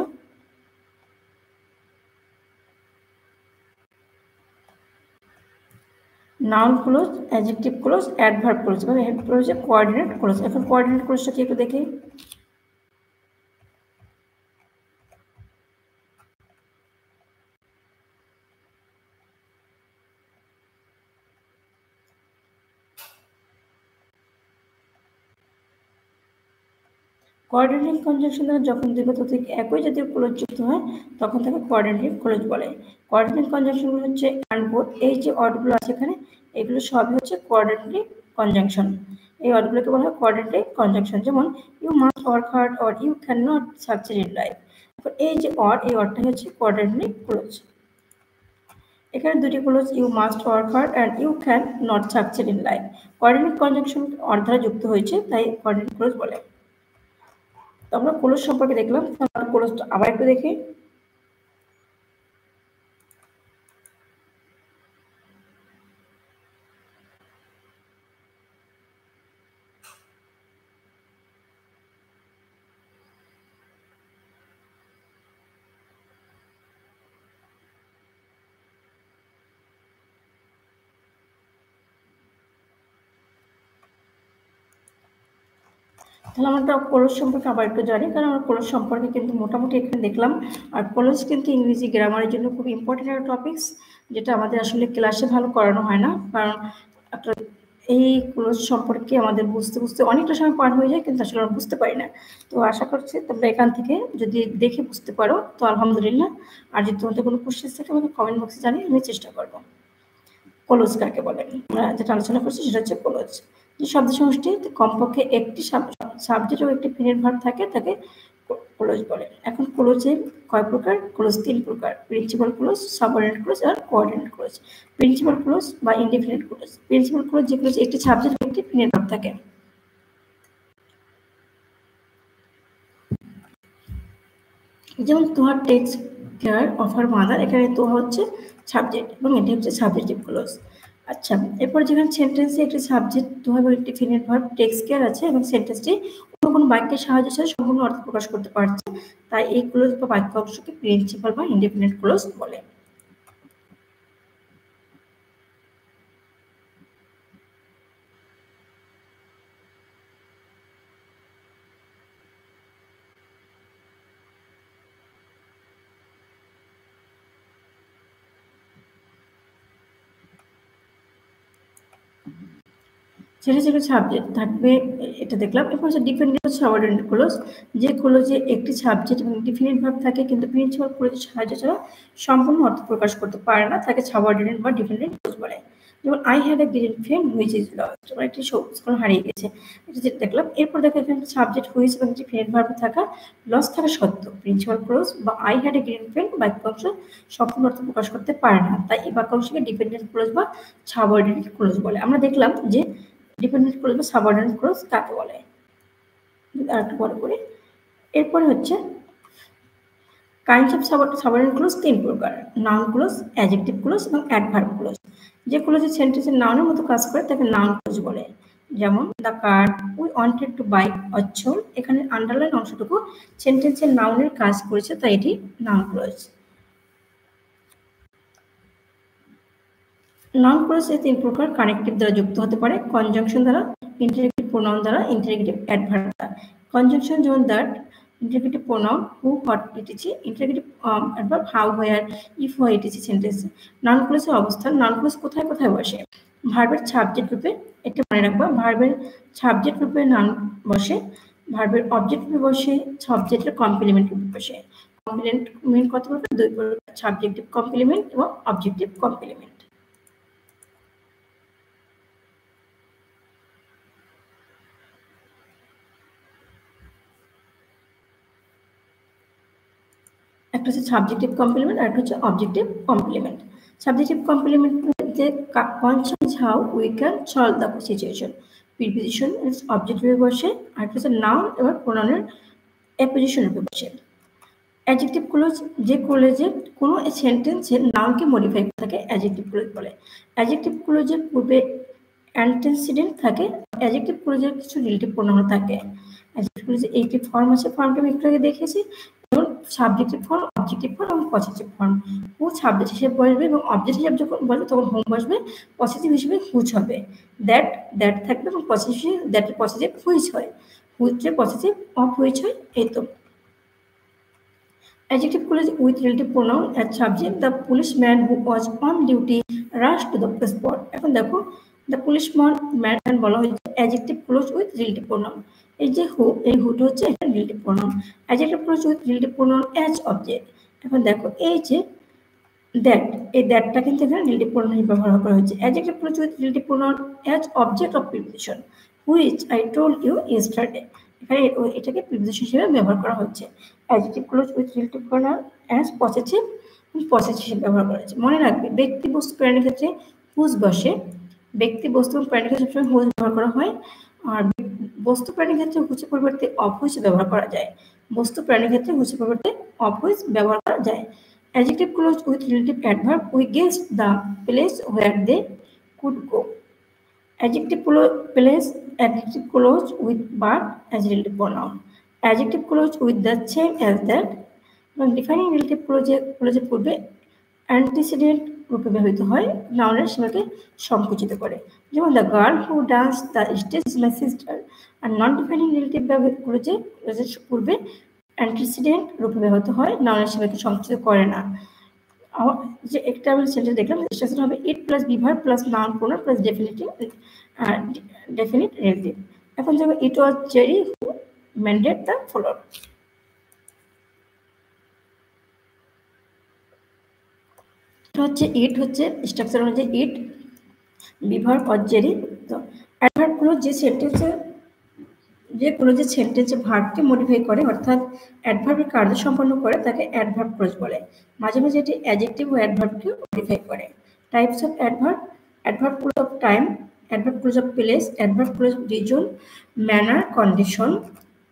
Noun clause, adjective clause, adverb close, এবং এরপর হচ্ছে কোঅর্ডিনেট ক্লোজ। এখন কোঅর্ডিনেট ক্লোজটা কি একটু দেখি। কোঅর্ডিনেটিং কনজাংশন দ্বারা যখন দুই বা ততোধিক একই জাতীয় ক্লোজ যুক্ত হয়, তখন তাকে কোঅর্ডিনেটিং ক্লোজ বলে। কোঅর্ডিনেটিং কনজাংশনগুলো হচ্ছে অ্যান্ড, বোথ, এই যে ওয়ার্ডগুলো আছে এখানে, এগুলো সবই হচ্ছে কোঅর্ডিনেটিং কনজাংশন। এই ওয়ার্ডগুলোকে বলা হয় কোঅর্ডিনেটিং কনজাংশন, যেমন you must work hard or you can not succeed in life. এই যে ওয়ার্ড, এই ওয়ার্ডটা হচ্ছে কোঅর্ডিনেটিং ক্লোজ। এখানে দুটি clause, you must work hard and you can not succeed in life, coordinate conjunction or দ্বারা যুক্ত হয়েছে, তাই কোঅর্ডিনেট ক্লোজ বলে। তো আমরা ক্লোজ সম্পর্কে দেখলাম, ক্লোজটা আবার একটু দেখি। তাহলে আমরা ক্লোজ সম্পর্কে আবার একটু জানি, কারণ আমরা ক্লোজ সম্পর্কে কিন্তু মোটামুটি এখানে দেখলাম। আর ক্লোজ কিন্তু ইংরেজি গ্রামারের জন্য খুব ইম্পর্টেন্ট একটা টপিকস, যেটা আমাদের আসলে ক্লাসে ভালো করানো হয় না, কারণ একটা এই ক্লোজ সম্পর্কে আমাদের বুঝতে বুঝতে অনেকটা সময় পার হয়ে যায়, কিন্তু আসলে আমরা বুঝতে পারি না। তো আশা করছি তোমরা এখান থেকে যদি দেখে বুঝতে পারো তো আলহামদুলিল্লাহ। আর যদি তোমাদের কোনো কোশ্চেন থাকে আমাকে কমেন্ট বক্সে জানিয়ে আমি চেষ্টা করবো। ক্লোজ কাকে বলে? আমরা যেটা আলোচনা করছি সেটা হচ্ছে ক্লোজ। যে শব্দ সমষ্টিতে কমপক্ষে একটি সাবজেক্ট ও একটি প্রিডিকেট ভার্ব থাকে, তাকে ক্লোজ বলে। এখন ক্লোজের কয় প্রকার? ক্লোজ তিন প্রকার: প্রিন্সিপাল ক্লোজ, সাবঅর্ডিনেট ক্লোজ আর কোঅর্ডিনেট ক্লোজ। প্রিন্সিপাল ক্লোজ বা ইনডিফিনিট ক্লোজ। প্রিন্সিপাল ক্লোজ যেগুলো একটি সাবজেক্ট ও একটি প্রিডিকেট ভার্ব থাকে। যেমন তোহার takes care of her mother, এখানে তোহা হচ্ছে সাবজেক্ট এবং এটি হচ্ছে সাবজেক্টিভ ক্লোজ। আচ্ছা, এরপর যেখানে সেন্টেন্সে একটি সাবজেক্ট তোহা এবং একটি ফিনিট ভার্ব টেক্স কেয়ার আছে এবং সেন্টেন্সটি অন্য কোনো বাক্যের সাহায্যের সাথে সম্পূর্ণ অর্থ প্রকাশ করতে পারছে, তাই এই ক্লোজ বা বাক্য অংশকে প্রিন্সিপাল বা ইনডিফিনিট ক্লোজ বলে। ছেলে ছেলে সাবজেক্ট থাকবে, এটা দেখলাম। এরপর হচ্ছে ডিপেন্ডেন্ট সাবঅর্ডিনেট ক্লোজ, যে ক্লোজে একটি সাবজেক্ট এবং ডিফিনিট ভার্ব থাকে কিন্তু প্রিন্সিপাল ক্লোজের সাহায্য ছাড়া সম্পূর্ণ অর্থ প্রকাশ করতে পারে না, তাকে সাবঅর্ডিনেট বা ডিপেন্ডেন্ট ক্লোজ বলে। যেমন I had a green friend which is lost, মানে একটি সবুজ কোন হারিয়ে গেছে, এটা যেটা দেখলাম। এরপর দেখো এখানে সাবজেক্ট হুইচ এবং একটি ফ্রেন্ড ভার্ব থাকা, লস থাকা সত্ত্বেও প্রিন্সিপাল ক্লোজ বা I had a green friend বাক্যাংশ সম্পূর্ণ অর্থ প্রকাশ করতে পারে না, তাই এই বাক্যাংশকে ডিপেন্ডেন্ট ক্লোজ বা সাবঅর্ডিনেট ক্লোজ বলে। আমরা দেখলাম যে ডিপেন্ডেন্ট ক্লোজ বা সাবঅর্ডিনেট ক্লোজ কাকে বলে, আরেকটু পরে পরে। এরপরে হচ্ছে কাইন্ডস অফ সাবঅর্ডিনেট ক্লোজ 3 প্রকার: নাউন ক্লোজ, অ্যাডজেক্টিভ ক্লোজ এবং অ্যাডভার্ব ক্লোজ। যে ক্লোজে সেন্টেন্সের নাউনের মতো কাজ করে তাকে নাউন ক্লোজ বলে। যেমন the car we wanted to buy অচ্ছল, এখানে আন্ডারলাইন অংশটুকু সেন্টেন্সের নাউনের কাজ করেছে, তাই এটি নাউন ক্লোজ। নাউন ক্লোজ এই 3 প্রকার: কানেক্টিভ দ্বারা যুক্ত হতে পারে, কনজাংশন দ্বারা, ইন্টারোগেটিভ প্রোনাউন দ্বারা, ইন্টারোগেটিভ অ্যাডভার্ব দ্বারা। কনজাংশন যেমন that, interrogative pronoun who, what, etc. Interrogative adverb how, where, if, why, etc. Sentence. Noun ক্লোজের অবস্থান, নাউন ক্লোজ কোথায় কোথায় বসে? ভার্বের সাবজেক্ট রূপে, এটা মনে রাখবা, ভার্বের সাবজেক্ট রূপে নাউন বসে, ভার্বের অবজেক্ট রূপে বসে, সাবজেক্টের কমপ্লিমেন্ট রূপে বসে। কমপ্লিমেন্ট কত প্রকার? 2 প্রকার: সাবজেক্টিভ কমপ্লিমেন্ট এবং অবজেক্টিভ কমপ্লিমেন্ট। একটা হচ্ছে সাবজেক্টিভ কমপ্লিমেন্ট আর একটা হচ্ছে অবজেক্টিভ কমপ্লিমেন্ট। সাবজেক্টিভ কমপ্লিমেন্ট যে concern how we can solve the situation, preposition object রূপে বসে, আর একটা হচ্ছে নাউন এবং প্রোনাউনের অ্যাপোজিশন রূপে বসে। অ্যাডজেক্টিভ ক্লোজ যে ক্লোজে কোনো সেন্টেন্সের নাউনকে মডিফাই করে থাকে অ্যাডজেক্টিভ ক্লোজ বলে। অ্যাডজেক্টিভ ক্লোজের পূর্বে অ্যান্টেসিডেন্ট থাকে, অ্যাডজেক্টিভ ক্লোজের কিছু রিলেটিভ প্রোনাউন থাকে। অ্যাডজেক্টিভ ক্লোজে এইটি ফর্ম আছে, ফর্মটা আমি একটু আগে দেখেছি, যেমন সাবজেক্টিভ ফর্ম, অবজেক্টিভ ফর্ম এবং পসেসিভ ফর্ম। হু সাবজেক্ট হিসেবে বসবে এবং অবজেক্ট হিসেবে যখন বসবে তখন হোম বসবে, পসেসিভ হিসেবে হুইচ হবে। দ্যাট দ্যাট থাকবে এবং পসেসিভ দ্যাটের পসেসিভ হুইচ হয়, হুইচের পসেসিভ অফ হুইচ হয়, এই তো। Adjective clause with relative pronoun as subject. The policeman who was on duty rushed to the spot. এখন দেখো the policeman ম্যান বলা হয়েছে adjective clause with relative pronoun। এই যে হু, এই হুটা হচ্ছে একটা relative pronoun। Adjective clause with relative pronoun as object। এখন দেখো এই যে that, এই thatটা কিন্তু এখানে relative pronoun হিসেবে ব্যবহার করা হয়েছে। Adjective clause with relative pronoun as object of preposition, which I told you yesterday। এখানে এটাকে প্রিপোজিশন হিসেবে ব্যবহার করা হচ্ছে। Adjective clause with relative pronoun as possessive, possessive হিসেবে ব্যবহার করা হচ্ছে। মনে রাখবে ব্যক্তি বস্তু প্রাণীর ক্ষেত্রে হুজ বসে, ব্যক্তি বস্তু এবং প্রাণীর ক্ষেত্রে সবসময় হুজ ব্যবহার করা হয়, আর বস্তু প্রাণীর ক্ষেত্রে হুজের পরিবর্তে অফ হুইচ ব্যবহার করা যায়। বস্তু প্রাণীর ক্ষেত্রে হুজের পরিবর্তে অফ হুইচ ব্যবহার করা যায়। Adjective clause with relative adverb, we guessed the place where they could go. Adjective place, adjective clause with but as relative pronoun. Adjective clause with the same as that. এবং defining relative ক্লোজের পূর্বে antecedent রূপে ব্যবহৃত হয়, নাউনের সীমাকে সংকুচিত করে। যেমন the girl who dance the stage is my sister. আর নন ডিফাইনিং রিলেটিভ ক্লোজের পূর্বে অ্যান্টিসিডেন্ট রূপে ব্যবহৃত হয়, নাউনের সীমাকে সংকুচিত করে না। যে একটা আমরা সেন্টেন্স দেখলাম, স্ট্রাকচার হবে it plus be verb plus noun pronoun plus definite relative. এখন যেমন it was Jerry who mended the floor. এটা হচ্ছে ইট হচ্ছে স্ট্রাকচার অনুযায়ী it, be verb or Jerry. তো অ্যাডভার্ব গুলো যে সেন্টেন্সে যে কোনো যে সেন্টেন্সে ভার্বকে মডিফাই করে, অর্থাৎ অ্যাডভার্বের কার্য সম্পন্ন করে, তাকে অ্যাডভার্ব ক্লোজ বলে। মাঝে মাঝে এটি অ্যাডজেক্টিভ ও অ্যাডভার্বকে মডিফাই করে। Types of adverb: adverb clause of time, adverb clause of place, adverb clause of reason, manner, condition,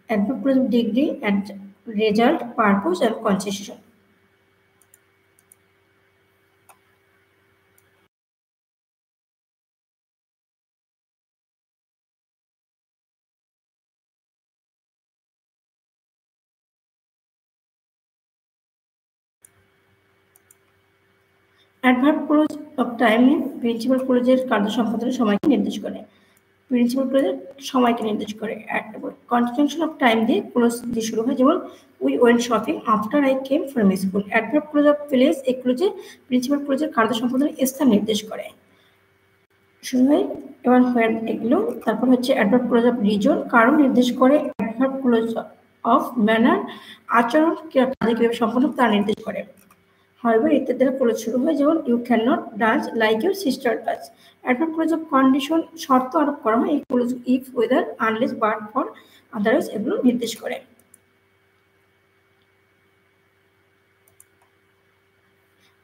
adverb clause of degree, result, purpose and consistent. Adverb clause of টাইমে principal ক্লোজের কার্য সম্পাদনের সময়কে নির্দেশ করে। প্রিন্সিপাল ক্লোজের সময়কে নির্দেশ করে। কন্টিনিউশন অফ টাইম দিয়ে ক্লোজ দিয়ে শুরু হয়, যেমন we went shopping after I came from school. Adverb clause of place এই ক্লোজে প্রিন্সিপাল ক্লোজের কার্য সম্পাদনের স্থান নির্দেশ করে, শুরু হয় এবং হোয়ার এগুলো। তারপর হচ্ছে অ্যাডভার্ব ক্লোজ অফ রিজন, কারণ নির্দেশ করে। অ্যাডভার্ব ক্লোজ অফ ম্যানার আচরণ কাজে কিভাবে সম্পন্ন তা নির্দেশ করে। however ইত্যাদি দ্বারা ক্লোজ শুরু হয়, যেমন you can not dance like your sister dance. Adverb clause of condition শর্ত আরোপ করা হয় এই clause if, whether, unless, but, for, otherwise এগুলো নির্দেশ করে।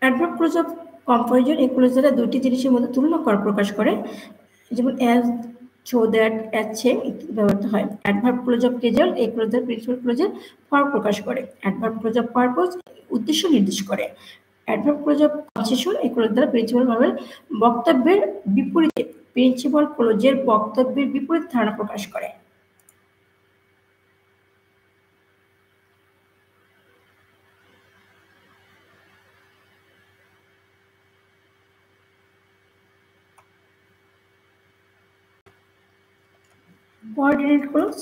অ্যাডভার্ব ক্লোজ অফ কম্পারিজন এই ক্লোজ দ্বারা দুটি জিনিসের মধ্যে তুলনা করা প্রকাশ করে, যেমন as, so, that, as, same ইত্যাদি ব্যবহৃত হয়। অ্যাডভার্ব ক্লোজ অফ কেজুয়াল এই ক্লোজ দ্বারা প্রিন্সিপাল ক্লোজের ফর্ম প্রকাশ করে। অ্যাডভার্ব ক্লোজ অফ পারপোজ উদ্দেশ্য নির্দেশ করে। অ্যাডভার্ব ক্লোজ অফ কনসিশন এই ক্লোজ দ্বারা প্রিন্সিপাল ভাবে বক্তব্যের বিপরীতে প্রিন্সিপাল ক্লোজের বক্তব্যের বিপরীত ধারণা প্রকাশ করে। কোঅর্ডিনেট ক্লোজ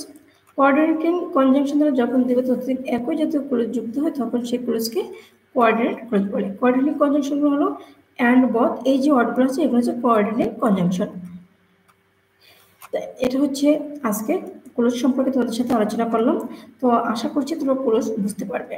কোঅর্ডিনেটিং কনজাংশন দ্বারা যখন দ্বিপদ ততোধিক একই জাতীয় ক্লোজ যুক্ত হয় তখন সেই ক্লোজকে কোঅর্ডিনেট ক্লোজ বলে। কোঅর্ডিনেট কনজাংশনগুলো হলো অ্যান্ড, বথ, এই যে ওয়ার্ডগুলো আছে এগুলো হচ্ছে কোঅর্ডিনেট কনজাংশন। এটা হচ্ছে আজকে ক্লোজ সম্পর্কে তোমাদের সাথে আলোচনা করলাম। তো আশা করছি তোমরা ক্লোজ বুঝতে পারবে।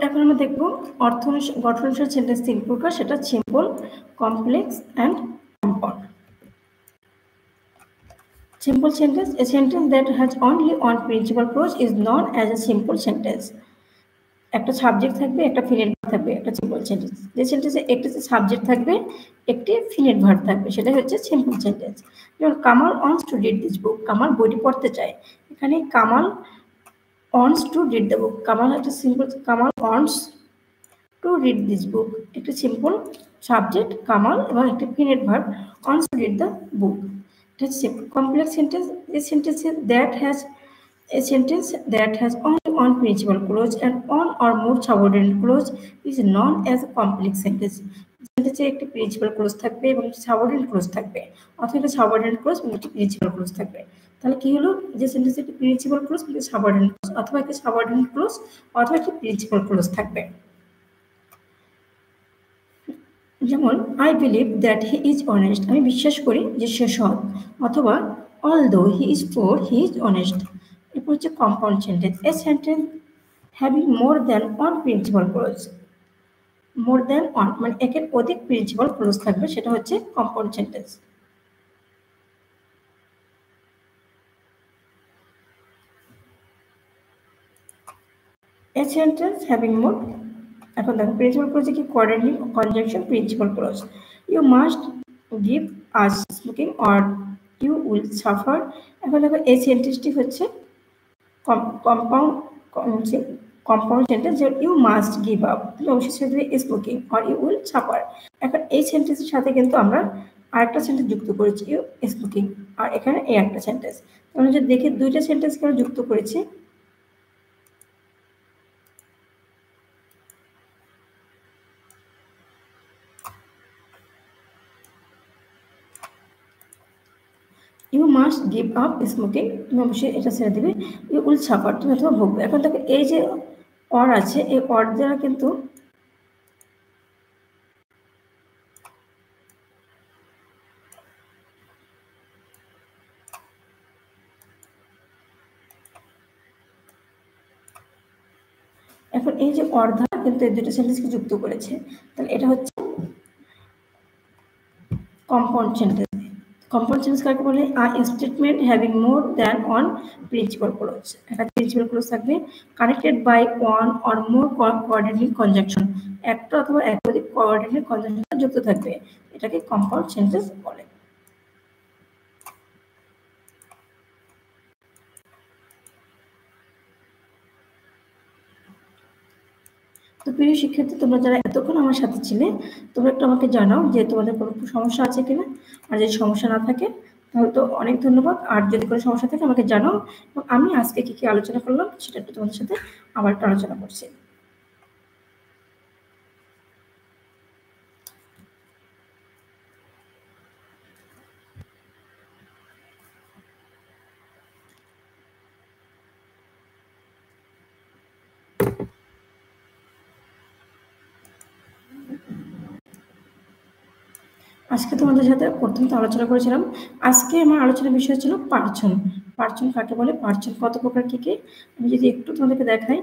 এখন আমরা দেখব অর্থ গঠন অনুসারে সেন্টেন্স তিন প্রকার, সেটা simple, complex and compound. Simple sentence: a sentence that has only one principal clause is known as a simple sentence. একটা সাবজেক্ট থাকবে, একটা ফিনেট ভার্ব থাকবে, একটা সিম্পল সেন্টেন্স। যে সেন্টেন্সে একটি সাবজেক্ট থাকবে, একটি ফিনেট ভার্ব থাকবে, সেটাই হচ্ছে সিম্পল সেন্টেন্স। যেমন Kamal wants to read this book, Kamal বইটি পড়তে চায়। এখানে Kamal wants to read the book, Kamal একটা simple, Kamal wants to read this book, একটি সিম্পল সাবজেক্ট কামাল এবং একটি finite verb wants to read the book. এটা হচ্ছে সিম্পল। কমপ্লেক্স সেন্টেন্স এই sentence that has A sentence that has only one principal clause and one or more subordinate clause is known as a complex sentence. সেন্টেন্সে একটি principal clause থাকবে এবং subordinate clause থাকবে, অথবা একটা সাবঅর্ডিনেট ক্লোজ এবং একটি প্রিন্সিপাল ক্লোজ থাকবে। তাহলে কি হলো, যে সেন্টেন্সে একটি প্রিন্সিপাল ক্লোজ, একটি সাবঅর্ডিনেট ক্লোজ, অথবা একটি সাবঅর্ডিনেট ক্লোজ, অথবা একটি প্রিন্সিপাল ক্লোজ থাকবে। যেমন I believe that he is honest, আমি বিশ্বাস করি যে সে সৎ, অথবা although he is poor he is honest. এরপর হচ্ছে compound sentence, a sentence having more than one principal clause, more than one মানে একের অধিক প্রিন্সিপাল ক্লোজ থাকবে, সেটা হচ্ছে compound sentence. A sentence having more, এখন দেখো প্রিন্সিপাল ক্লোজে কি coordinating conjunction principal clause. You must give us smoking or you will suffer. এখন দেখো এই সেন্টেন্সটি হচ্ছে কম্পাউন্ড সেন্টেন্স, যে ইউ মাস্ট গিভ আপ, তুমি অবশ্যই ছেড়ে দেবে smoking, or you will suffer. এখন এই সেন্টেন্সের সাথে কিন্তু আমরা আরেকটা সেন্টেন্স যুক্ত করেছি, ইউ স্মোকিং, আর এখানে এই একটা সেন্টেন্স। আমরা যদি দেখি দুইটা সেন্টেন্সকে আমরা যুক্ত করেছি। You must give up smoking, তুমি অবশ্যই এটা ছেড়ে দেবে। ইউ উইল সাফার, তুমি অথবা ভুগবে। এখন দেখো এই যে অর আছে, এই অর দ্বারা কিন্তু এখন এই যে অর দ্বারা কিন্তু এই দুটো সেন্টেন্সকে যুক্ত করেছে, তাহলে এটা হচ্ছে কম্পাউন্ড সেন্টেন্স। কম্পাউন্ড সেন্টেন্স কাকে বলে? A statement having more than one principal clause. একাধিক প্রিন্সিপাল ক্লজ থাকবে, connected by one or more coordinate conjunction, একটা অথবা একাধিক কোঅর্ডিনেট কনজাংশন যুক্ত থাকবে, এটাকে কম্পাউন্ড সেন্টেন্স বলে। তো প্রিয় শিক্ষার্থী, তোমরা যারা এতক্ষণ আমার সাথে ছিলে, তোমরা একটু আমাকে জানাও যে তোমাদের কোনো সমস্যা আছে কিনা। আর যদি সমস্যা না থাকে তাহলে তো অনেক ধন্যবাদ। আর যদি কোনো সমস্যা থাকে আমাকে জানাও, এবং আমি আজকে কি কি আলোচনা করলাম সেটা একটু তোমাদের সাথে আবার একটু আলোচনা করছি। আজকে তোমাদের সাথে প্রথমত আলোচনা করেছিলাম, আজকে আমার আলোচনার বিষয় ছিল পার্চন। পার্চন কাকে বলে, পার্চন কত প্রকার, কি কি, আমি যদি একটু তোমাদেরকে দেখাই।